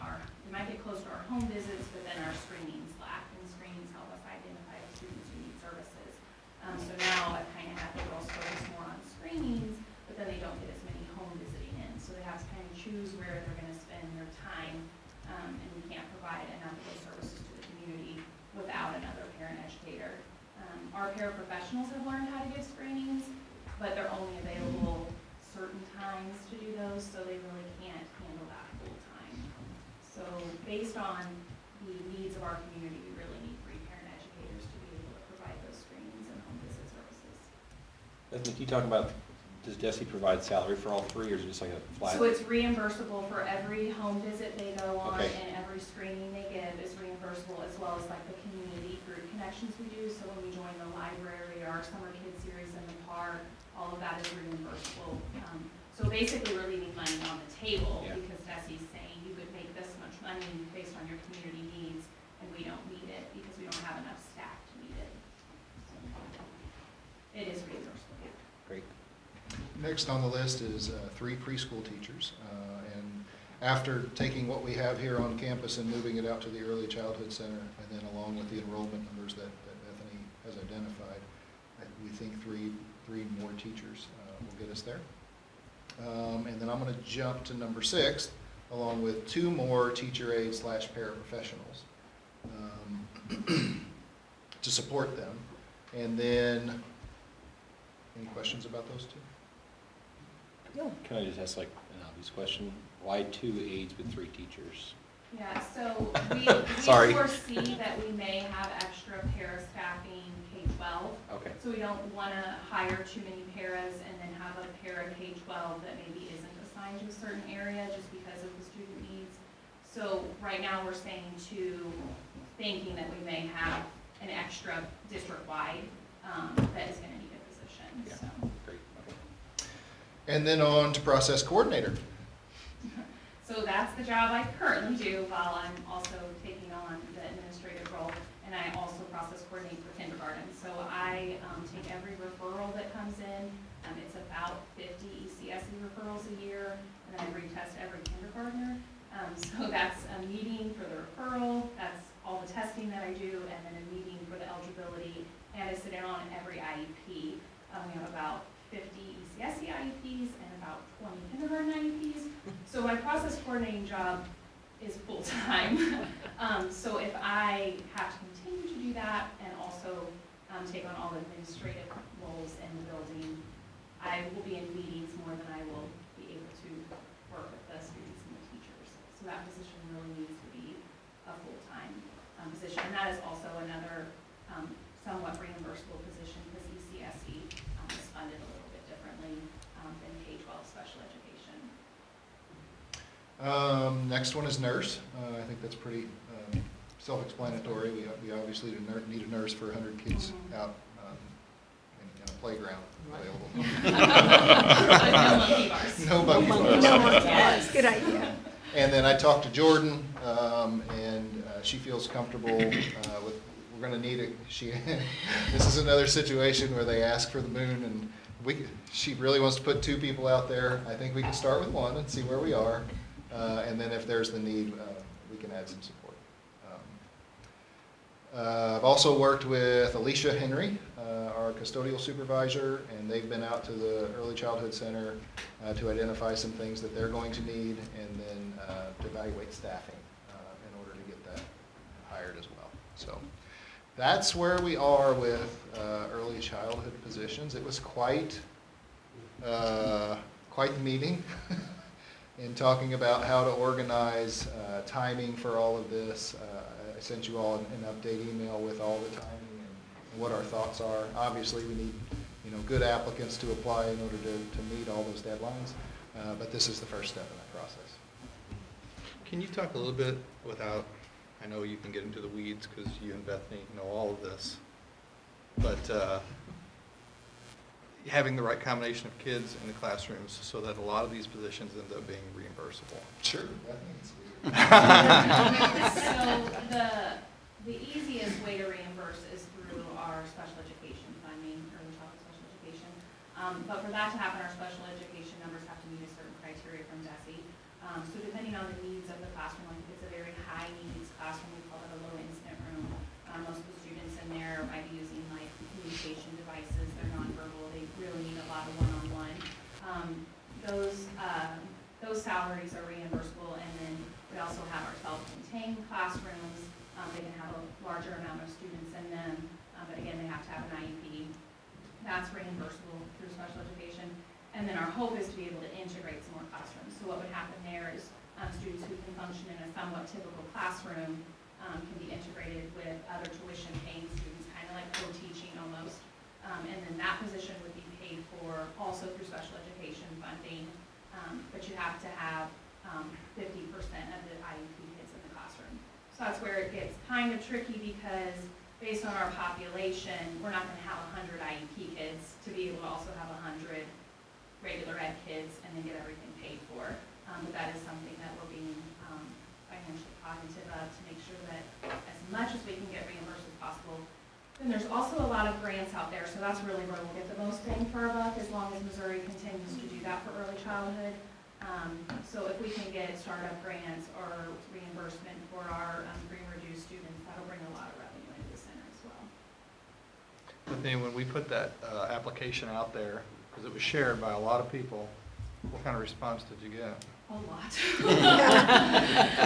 close to our home visits, but then our screenings lack, and screenings help us identify the students who need services. So now I've kind of had the girls focus more on screenings, but then they don't get as many home visiting in. So they have to kind of choose where they're going to spend their time, and we can't provide enough of those services to the community without another parent educator. Our paraprofessionals have learned how to give screenings, but they're only available certain times to do those, so they really can't handle that full time. So based on the needs of our community, we really need 3 parent educators to be able to provide those screenings and home visit services. Bethany, can you talk about, does DESE provide salary for all 3, or is it just like a flat? So it's reimbursable for every home visit they go on, Okay. and every screening they give is reimbursable, as well as like the community group connections we do. So when we join the library or our summer kids series in the park, all of that is reimbursable. So basically we're leaving money on the table because DESE's saying you could make this much money based on your community needs, and we don't need it because we don't have enough staff to meet it. So it is reimbursable, yeah. Great. Next on the list is 3 preschool teachers. And after taking what we have here on campus and moving it out to the Early Childhood Center, and then along with the enrollment numbers that Bethany has identified, we think three more teachers will get us there. And then I'm going to jump to number 6, along with 2 more teacher aides / paraprofessionals to support them. And then, any questions about those 2? Can I just ask like an obvious question? Why 2 aides with 3 teachers? Yeah, so we Sorry. foresee that we may have extra para staffing K-12. Okay. So we don't want to hire too many paras and then have a para K-12 that maybe isn't assigned to a certain area just because of the student needs. So right now we're saying thinking that we may have an extra district-wide that is going to need a position. Yeah. So. Great. Okay. And then on to process coordinator. So that's the job I currently do while I'm also taking on the administrative role, and I also process coordinate for kindergarten. So I take every referral that comes in. It's about 50 ECSE referrals a year, and then I retest every kindergartner. So that's a meeting for the referral, that's all the testing that I do, and then a meeting for the eligibility, and I sit in on every IEP. We have about 50 ECSE IEPs and about 20 kindergarten IEPs. So my process coordinating job is full-time. So if I have to continue to do that and also take on all the administrative roles in the building, I will be in meetings more than I will be able to work with the students and the teachers. So that position really needs to be a full-time position. And that is also another somewhat reimbursable position because ECSE is funded a little bit differently than K-12 special education. Next one is nurse. I think that's pretty self-explanatory. We obviously need a nurse for 100 kids out in a playground available. No monkey bars. No monkey bars. No monkey bars. Good idea. And then I talked to Jordan, and she feels comfortable with. We're going to need it. This is another situation where they ask for the moon, and she really wants to put 2 people out there. I think we can start with 1 and see where we are, and then if there's the need, we can add some support. I've also worked with Alicia Henry, our custodial supervisor, and they've been out to the Early Childhood Center to identify some things that they're going to need, and then to evaluate staffing in order to get that hired as well. So that's where we are with early childhood positions. It was quite the meeting in talking about how to organize timing for all of this. I sent you all an update email with all the timing and what our thoughts are. Obviously, we need good applicants to apply in order to meet all those deadlines, but this is the first step in that process. Can you talk a little bit without, I know you can get into the weeds because you and Bethany know all of this, but having the right combination of kids in the classrooms so that a lot of these positions end up being reimbursable. Sure. So the easiest way to reimburse is through our special education funding, early childhood special education. But for that to happen, our special education numbers have to meet a certain criteria from DESE. So depending on the needs of the classroom, like if it's a very high needs classroom, we call it a low incident room. Most of the students in there might be using like communication devices, they're nonverbal, they really need a lot of one-on-one. Those salaries are reimbursable, and then we also have our self-contained classrooms. They can have a larger amount of students in them, but again, they have to have an IEP. That's reimbursable through special education. And then our hope is to be able to integrate some more classrooms. So what would happen there is students who can function in a somewhat typical classroom can be integrated with other tuition-paying students, kind of like co-teaching almost. And then that position would be paid for also through special education funding, but you have to have 50% of the IEP kids in the classroom. So that's where it gets kind of tricky because based on our population, we're not going to have 100 IEP kids to be able to also have 100 regular ed kids and then get everything paid for. But that is something that we're being financially cognitive of to make sure that as much as we can get reimbursed as possible. Then there's also a lot of grants out there, so that's really where we'll get the most bang for our buck as long as Missouri continues to do that for early childhood. So if we can get startup grants or reimbursement for our free and reduced students, that'll bring a lot of revenue into the center as well. But then when we put that application out there, because it was shared by a lot of people, what kind of response did you get? A lot.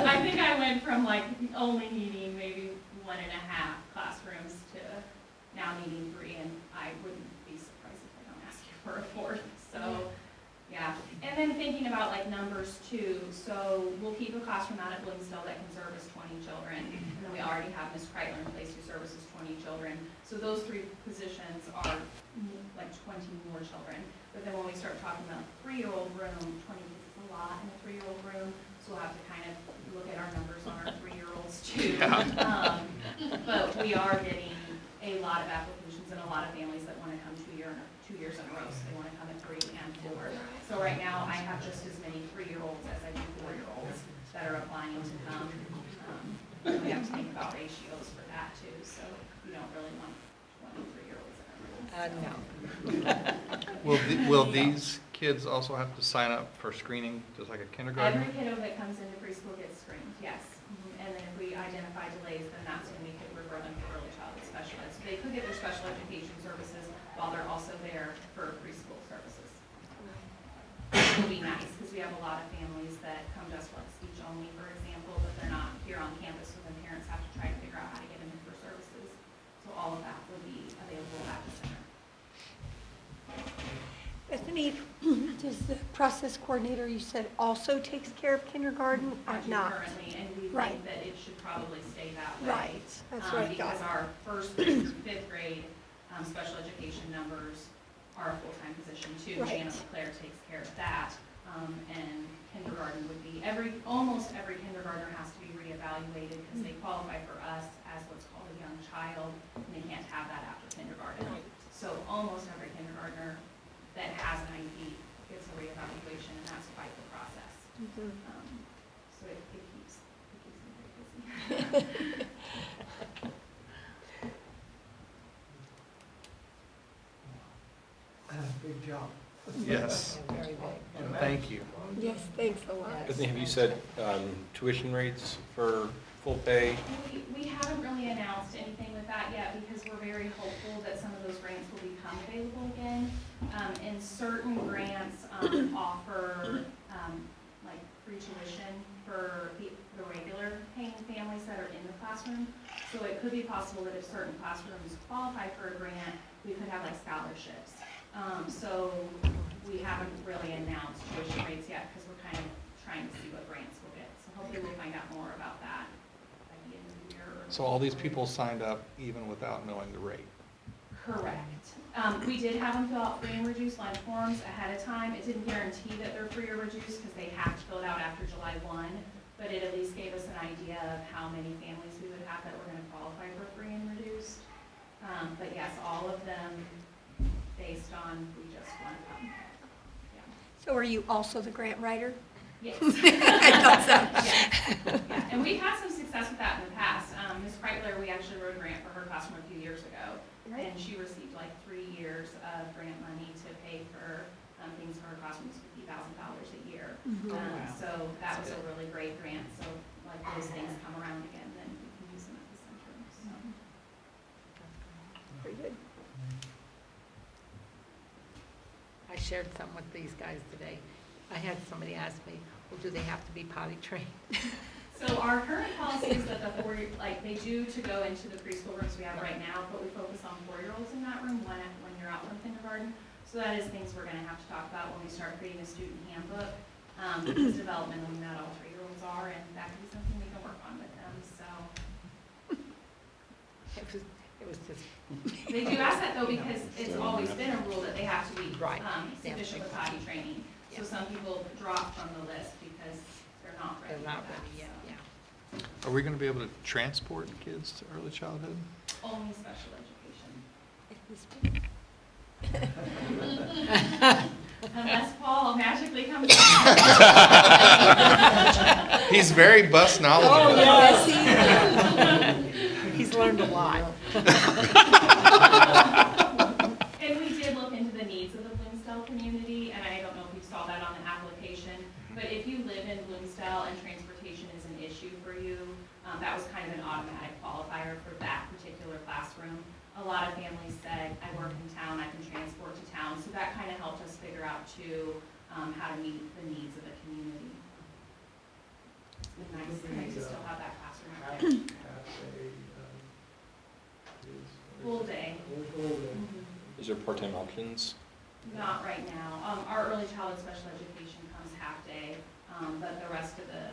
I think I went from like only needing maybe 1.5 classrooms to now needing 3, and I wouldn't be surprised if they don't ask you for a 4th. So Yeah, and then thinking about like numbers too, so we'll keep a classroom out at Bloomsdale that can service 20 children, and then we already have Ms. Kreitler in place who services 20 children. So those 3 positions are like 20 more children. But then when we start talking about 3-year-old room, 20 kids is a lot in a 3-year-old room, so we'll have to kind of look at our numbers on our 3-year-olds too. But we are getting a lot of applications and a lot of families that want to come 2 years in a row, so they want to come at 3 and 4. So right now, I have just as many 3-year-olds as I do 4-year-olds that are applying to come. We have to think about ratios for that too, so you don't really want 23-year-olds in a room. No. Will these kids also have to sign up for screening, just like a kindergarten? Every kiddo that comes into preschool gets screened, yes. And then if we identify delays, then that's when we could refer them to early childhood specialists. They could get their special education services while they're also there for preschool services. It will be nice, because we have a lot of families that come to us for speech only, for example, but they're not here on campus, so then parents have to try to figure out how to get them in for services. So all of that will be available at the center. Bethany, does the process coordinator, you said, also takes care of kindergarten or I do not? currently, and we Right. think that it should probably stay that way. Right, that's what I Because thought. our first through 5th grade special education numbers are a full-time position too. Right. Janet LeClaire takes care of that. And kindergarten would be, almost every kindergartner has to be reevaluated because they qualify for us as what's called a young child, and they can't have that after kindergarten. So almost every kindergartner that has an IEP gets a reevaluation, and that's quite the process. So it keeps me very busy. Big job. Yes. Very big. Thank you. Yes, thanks a lot. Bethany, have you said tuition rates for full pay? We haven't really announced anything with that yet because we're very hopeful that some of those grants will become available again. And certain grants offer like free tuition for the regular paying families that are in the classroom. So it could be possible that if certain classrooms qualify for a grant, we could have like scholarships. So we haven't really announced tuition rates yet because we're kind of trying to see what grants we'll get. So hopefully we'll find out more about that by the end of the year. So all these people signed up even without knowing the rate? Correct. We did have them fill out free and reduced lunch forms ahead of time. It didn't guarantee that they're free or reduced because they have to fill it out after July 1, but it at least gave us an idea of how many families we would have that were going to qualify for free and reduced. But yes, all of them based on we just want to come. Yeah. So are you also the grant writer? Yes. I thought so. Yes. Yeah. And we've had some success with that in the past. Ms. Kreitler, we actually wrote a grant for her classroom a few years ago, and she received like 3 years of grant money to pay for things for her classroom, $50,000 a year. So that was a really great grant. So like those things come around again, then we can use them at the center. So. Very good. I shared some with these guys today. I had somebody ask me, well, do they have to be potty trained? So our current policy is that they do to go into the preschool rooms we have right now, but we focus on 4-year-olds in that room when you're out from kindergarten. So that is things we're going to have to talk about when we start creating a student handbook, because developmentally not all 3-year-olds are, and that could be something we can work on with them. So It was just. they do ask that though because it's always been a rule that they have to be sufficient with potty training. So some people drop from the list because they're not ready. They're not for that, ready yet, so. Are we going to be able to transport kids to early childhood? Only special education. Unless Paul magically comes back. He's very bus knowledgeable. Oh, yes, he's learned a lot. And we did look into the needs of the Bloomsdale community, and I don't know if you saw that on the application, but if you live in Bloomsdale and transportation is an issue for you, that was kind of an automatic qualifier for that particular classroom. A lot of families said, I work in town, I can transport to town, so that kind of helped us figure out too how to meet the needs of the community. It's nice to still have that classroom out there. Full day. Is there part-time options Not right now. Our early childhood special education comes half day, but the rest of the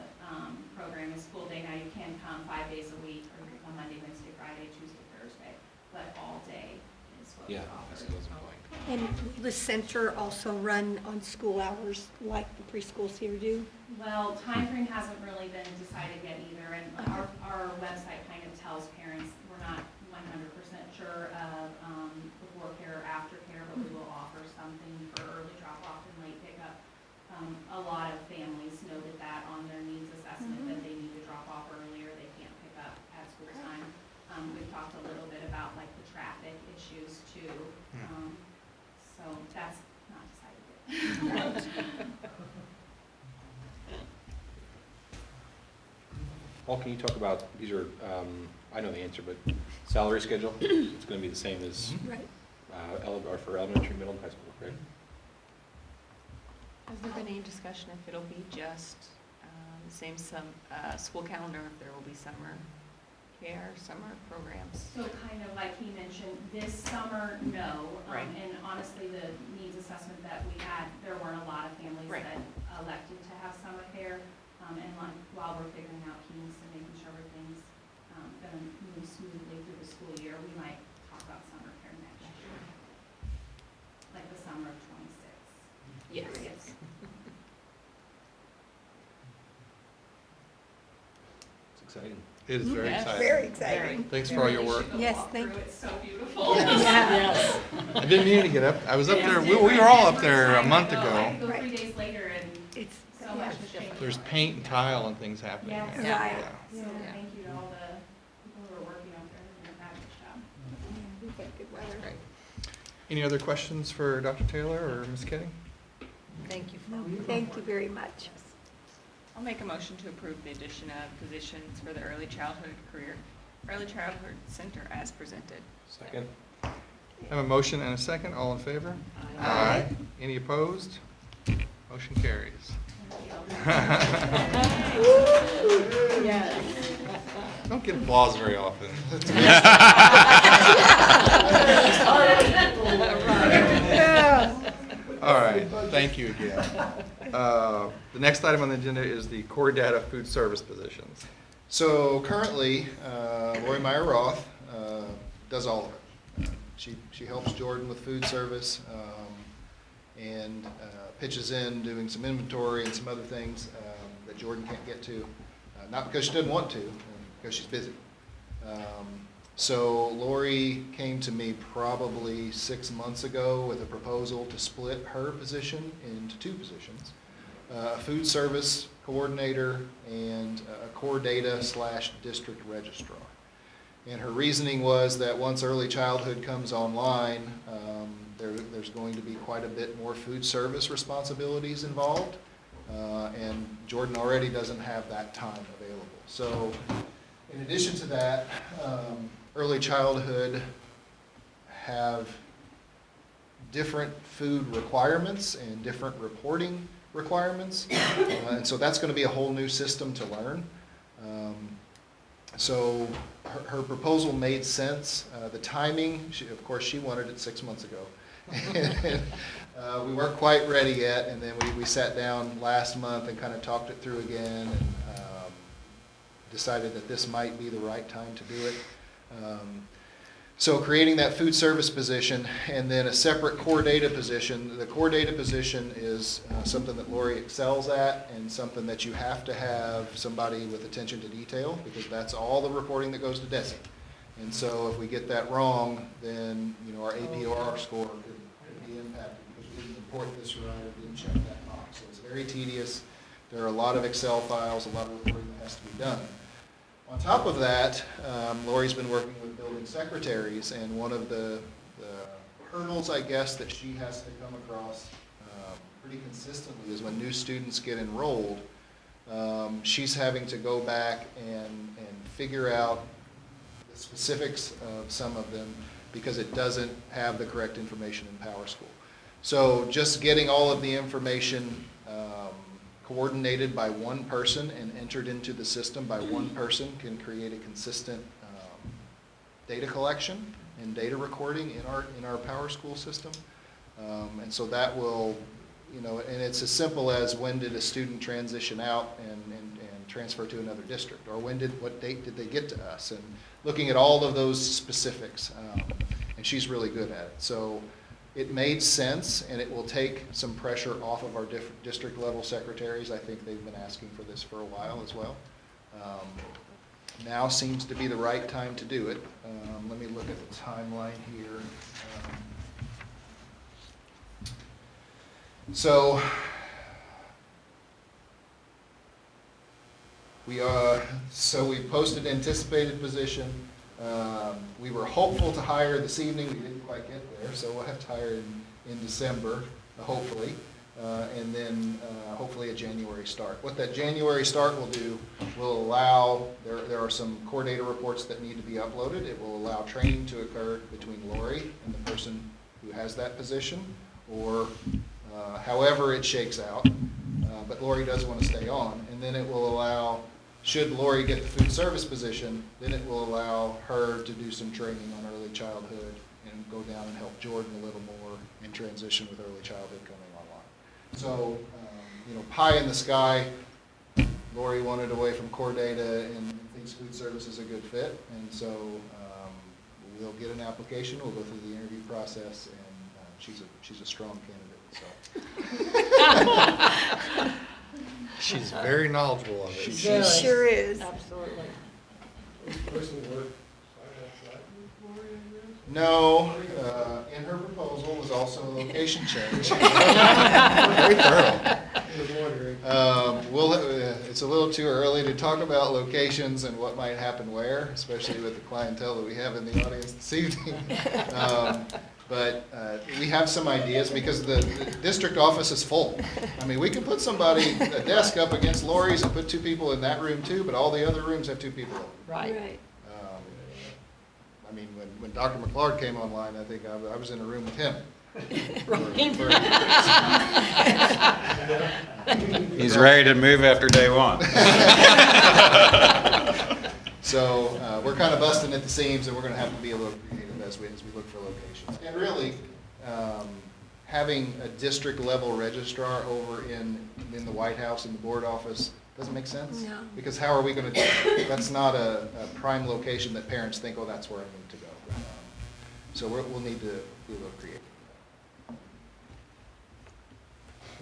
program is full day. Now you can come 5 days a week, or on Monday, Wednesday, Friday, Tuesday, Thursday, but all day is what we Yeah, offer. that's what I was implying. And will the center also run on school hours like the preschools here do? Well, time frame hasn't really been decided yet either, and our website kind of tells parents we're not 100% sure of before care or after care, but we will offer something for early drop-off and late pickup. A lot of families noted that on their needs assessment that they need to drop off earlier, they can't pick up at school time. We've talked a little bit about like the traffic issues too, so that's not decided yet. Paul, can you talk about, these are, I know the answer, but salary schedule? It's going to be the same as Right. or for elementary, middle, and high school, correct? Has there been any discussion if it'll be just the same school calendar, if there will be summer care, summer programs? So kind of like he mentioned, this summer, no. Right. And honestly, the needs assessment that we had, there weren't a lot of families Right. that elected to have summer care. And like, while we're figuring out kinks and making sure everything's going to move smoothly through the school year, we might talk about summer care next year. Like the summer of '26. Yes. It's exciting. It is very Yes. exciting. Very exciting. Thanks for all your work. Yes, thank you. It's so beautiful. Yes. I didn't mean to get up. I was up there. We were all up there a month I ago. go 3 days later and It's, so much has changed. There's paint and tile and things happening. Yes. Yeah. Right. Yeah. So thank you to all the people who are working out there and doing a fabulous job. we've got good weather. Any other questions for Dr. Taylor or Ms. Ketting? Thank you. Thank you very much. I'll make a motion to approve the addition of positions for the Early Childhood Center as presented. Second? I have a motion and a second. All in favor? Aye. Any opposed? Motion carries. Don't get applause very often. All right, thank you again. The next item on the agenda is the core data food service positions. So currently, Lori Meyer Roth does all of it. She helps Jordan with food service and pitches in doing some inventory and some other things that Jordan can't get to, not because she doesn't want to, because she's busy. So Lori came to me probably 6 months ago with a proposal to split her position into 2 positions, a food service coordinator and a core data / district registrar. And her reasoning was that once early childhood comes online, there's going to be quite a bit more food service responsibilities involved, and Jordan already doesn't have that time available. So in addition to that, early childhood have different food requirements and different reporting requirements, and so that's going to be a whole new system to learn. So her proposal made sense. The timing, of course, she wanted it 6 months ago. We weren't quite ready yet, and then we sat down last month and kind of talked it through again and decided that this might be the right time to do it. So creating that food service position and then a separate core data position. The core data position is something that Lori excels at and something that you have to have somebody with attention to detail, because that's all the reporting that goes to DESE. And so if we get that wrong, then our APOR score could be impacted because we didn't import this right or didn't check that box. So it's very tedious. There are a lot of Excel files, a lot of reporting that has to be done. On top of that, Lori's been working with building secretaries, and one of the hurdles, I guess, that she has to come across pretty consistently is when new students get enrolled, she's having to go back and figure out the specifics of some of them because it doesn't have the correct information in PowerSchool. So just getting all of the information coordinated by one person and entered into the system by one person can create a consistent data collection and data recording in our PowerSchool system. And so that will, you know, and it's as simple as when did a student transition out and transfer to another district, or what date did they get to us, and looking at all of those specifics. And she's really good at it. So it made sense, and it will take some pressure off of our district level secretaries. I think they've been asking for this for a while as well. Now seems to be the right time to do it. Let me look at the timeline here. So we posted anticipated position. We were hopeful to hire this evening. We didn't quite get there, so we'll have to hire in December, hopefully, and then hopefully a January start. What that January start will do will allow, there are some core data reports that need to be uploaded. It will allow training to occur between Lori and the person who has that position, or however it shakes out. But Lori does want to stay on, and then it will allow, should Lori get the food service position, then it will allow her to do some training on early childhood and go down and help Jordan a little more in transition with early childhood coming online. So, you know, pie in the sky, Lori wanted away from core data and thinks food service is a good fit, and so we'll get an application, we'll go through the interview process, and she's a strong candidate. So. She's very knowledgeable of it. She sure is. Absolutely. No, in her proposal was also a location change. Very thorough. It's a little too early to talk about locations and what might happen where, especially with the clientele that we have in the audience this evening. But we have some ideas because the district office is full. I mean, we could put somebody, a desk up against Lori's and put 2 people in that room too, but all the other rooms have 2 people in them. Right. I mean, when Dr. McLeod came online, I think I was in a room with him. He's ready to move after day 1. So we're kind of busting at the seams, and we're going to have to be a little creative as we look for locations. And really, having a district level registrar over in the White House in the board office doesn't make sense. No. Because how are we going to do it? That's not a prime location that parents think, oh, that's where I need to go. So we'll need to be a little creative.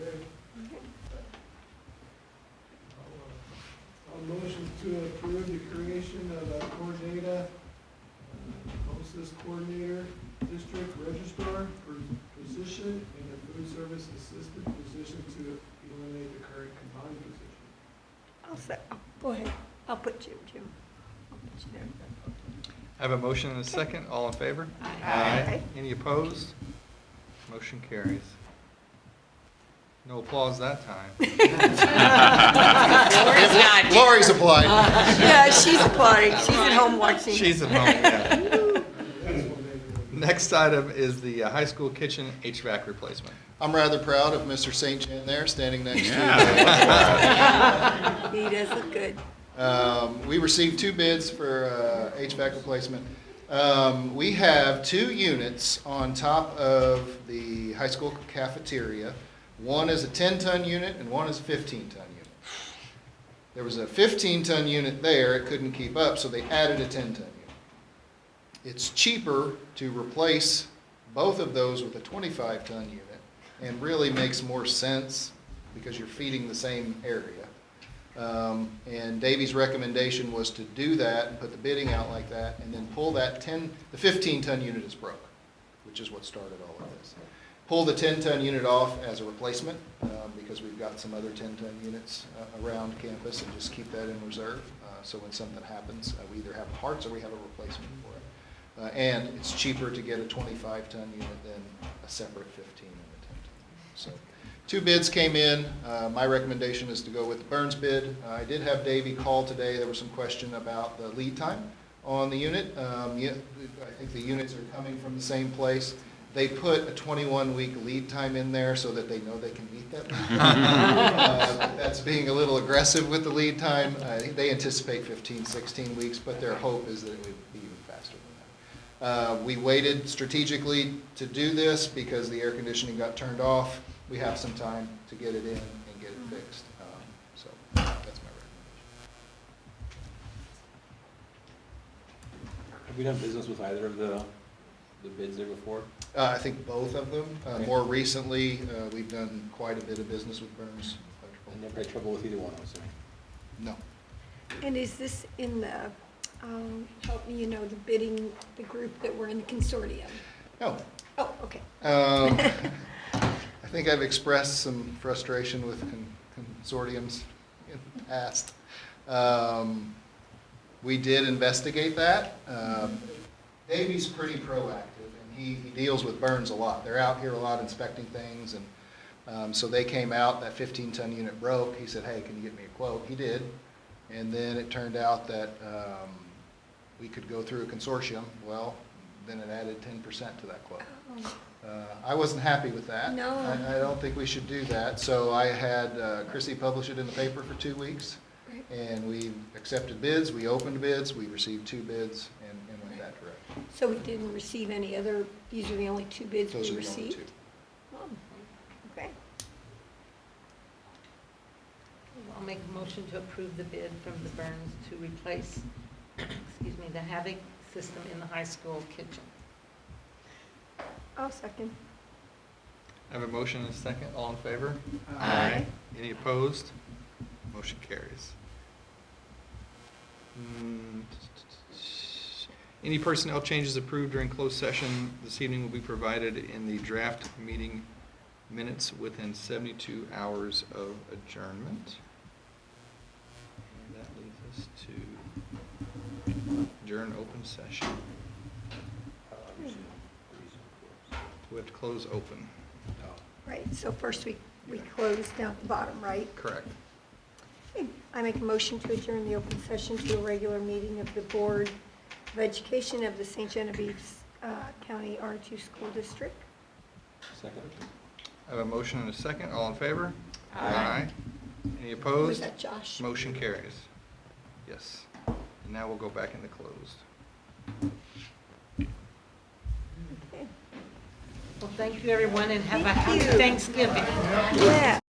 Okay. I'll motion to approve the creation of a core data hostess coordinator, district registrar position, and a food service assistant position to eliminate the current combined position. Go ahead. I'll put you, Jim. I'll put you there. I have a motion and a second. All in favor? Aye. Any opposed? Motion carries. No applause that time. Lori's applied. Yeah, she's applauding. She's at home watching. She's at home, yeah. Next item is the high school kitchen HVAC replacement. I'm rather proud of Mr. St. John there, standing next to you. He does look good. We received 2 bids for HVAC replacement. We have 2 units on top of the high school cafeteria. One is a 10-ton unit and one is a 15-ton unit. There was a 15-ton unit there, it couldn't keep up, so they added a 10-ton unit. It's cheaper to replace both of those with a 25-ton unit, and really makes more sense because you're feeding the same area. And Davy's recommendation was to do that and put the bidding out like that, and then pull that the 15-ton unit is broke, which is what started all of this. Pull the 10-ton unit off as a replacement because we've got some other 10-ton units around campus, and just keep that in reserve. So when something happens, we either have parts or we have a replacement for it. And it's cheaper to get a 25-ton unit than a separate 15 and a 10-ton. So 2 bids came in. My recommendation is to go with the Burns bid. I did have Davey call today. There was some question about the lead time on the unit. I think the units are coming from the same place. They put a 21-week lead time in there so that they know they can meet that lead time. That's being a little aggressive with the lead time. They anticipate 15, 16 weeks, but their hope is that it would be even faster We waited strategically to do this because the air conditioning got turned off. We have some time to get it in and get it fixed. So that's my recommendation. Have we done business with either of the bids there before? I think both of them. Okay. More recently, we've done quite a bit of business with Burns Electrical. I never had trouble with either one, I would say. No. And is this in the, help me, the bidding, the group that were in the consortium? No. Oh, okay. I think I've expressed some frustration with consortiums in the past. We did investigate that. Davy's pretty proactive, and he deals with Burns a lot. They're out here a lot inspecting things, and so they came out, that 15-ton unit broke. He said, hey, can you get me a quote? He did. And then it turned out that we could go through a consortium. Well, then it added 10% to that quote. I wasn't happy with that. No. I don't think we should do that. So I had Chrissy publish it in the paper for 2 weeks. Right. And we accepted bids, we opened bids, we received 2 bids and went that direction. So we didn't receive any other, these are the only 2 bids Those we are the only received? 2. Oh, okay. I'll make a motion to approve the bid from the Burns to replace, the Havoc system in the high school kitchen. I'll second. I have a motion and a second. All in favor? Aye. Any opposed? Motion carries. Any personnel changes approved during closed session this evening will be provided in the draft meeting minutes within 72 hours of adjournment. And that leads us to adjourn open session. We have to close open. Right, so first we close down at the bottom, right? Correct. Okay, I make a motion to adjourn the open session to a regular meeting of the Board of Education of the St. Genevieve County R2 School District. Second. I have a motion and a second. All in favor? Aye. Any Was opposed? that Josh? Motion carries. Yes. And now we'll go back into closed. Well, thank you, everyone, and have a Thank happy you. Thanksgiving. Yeah.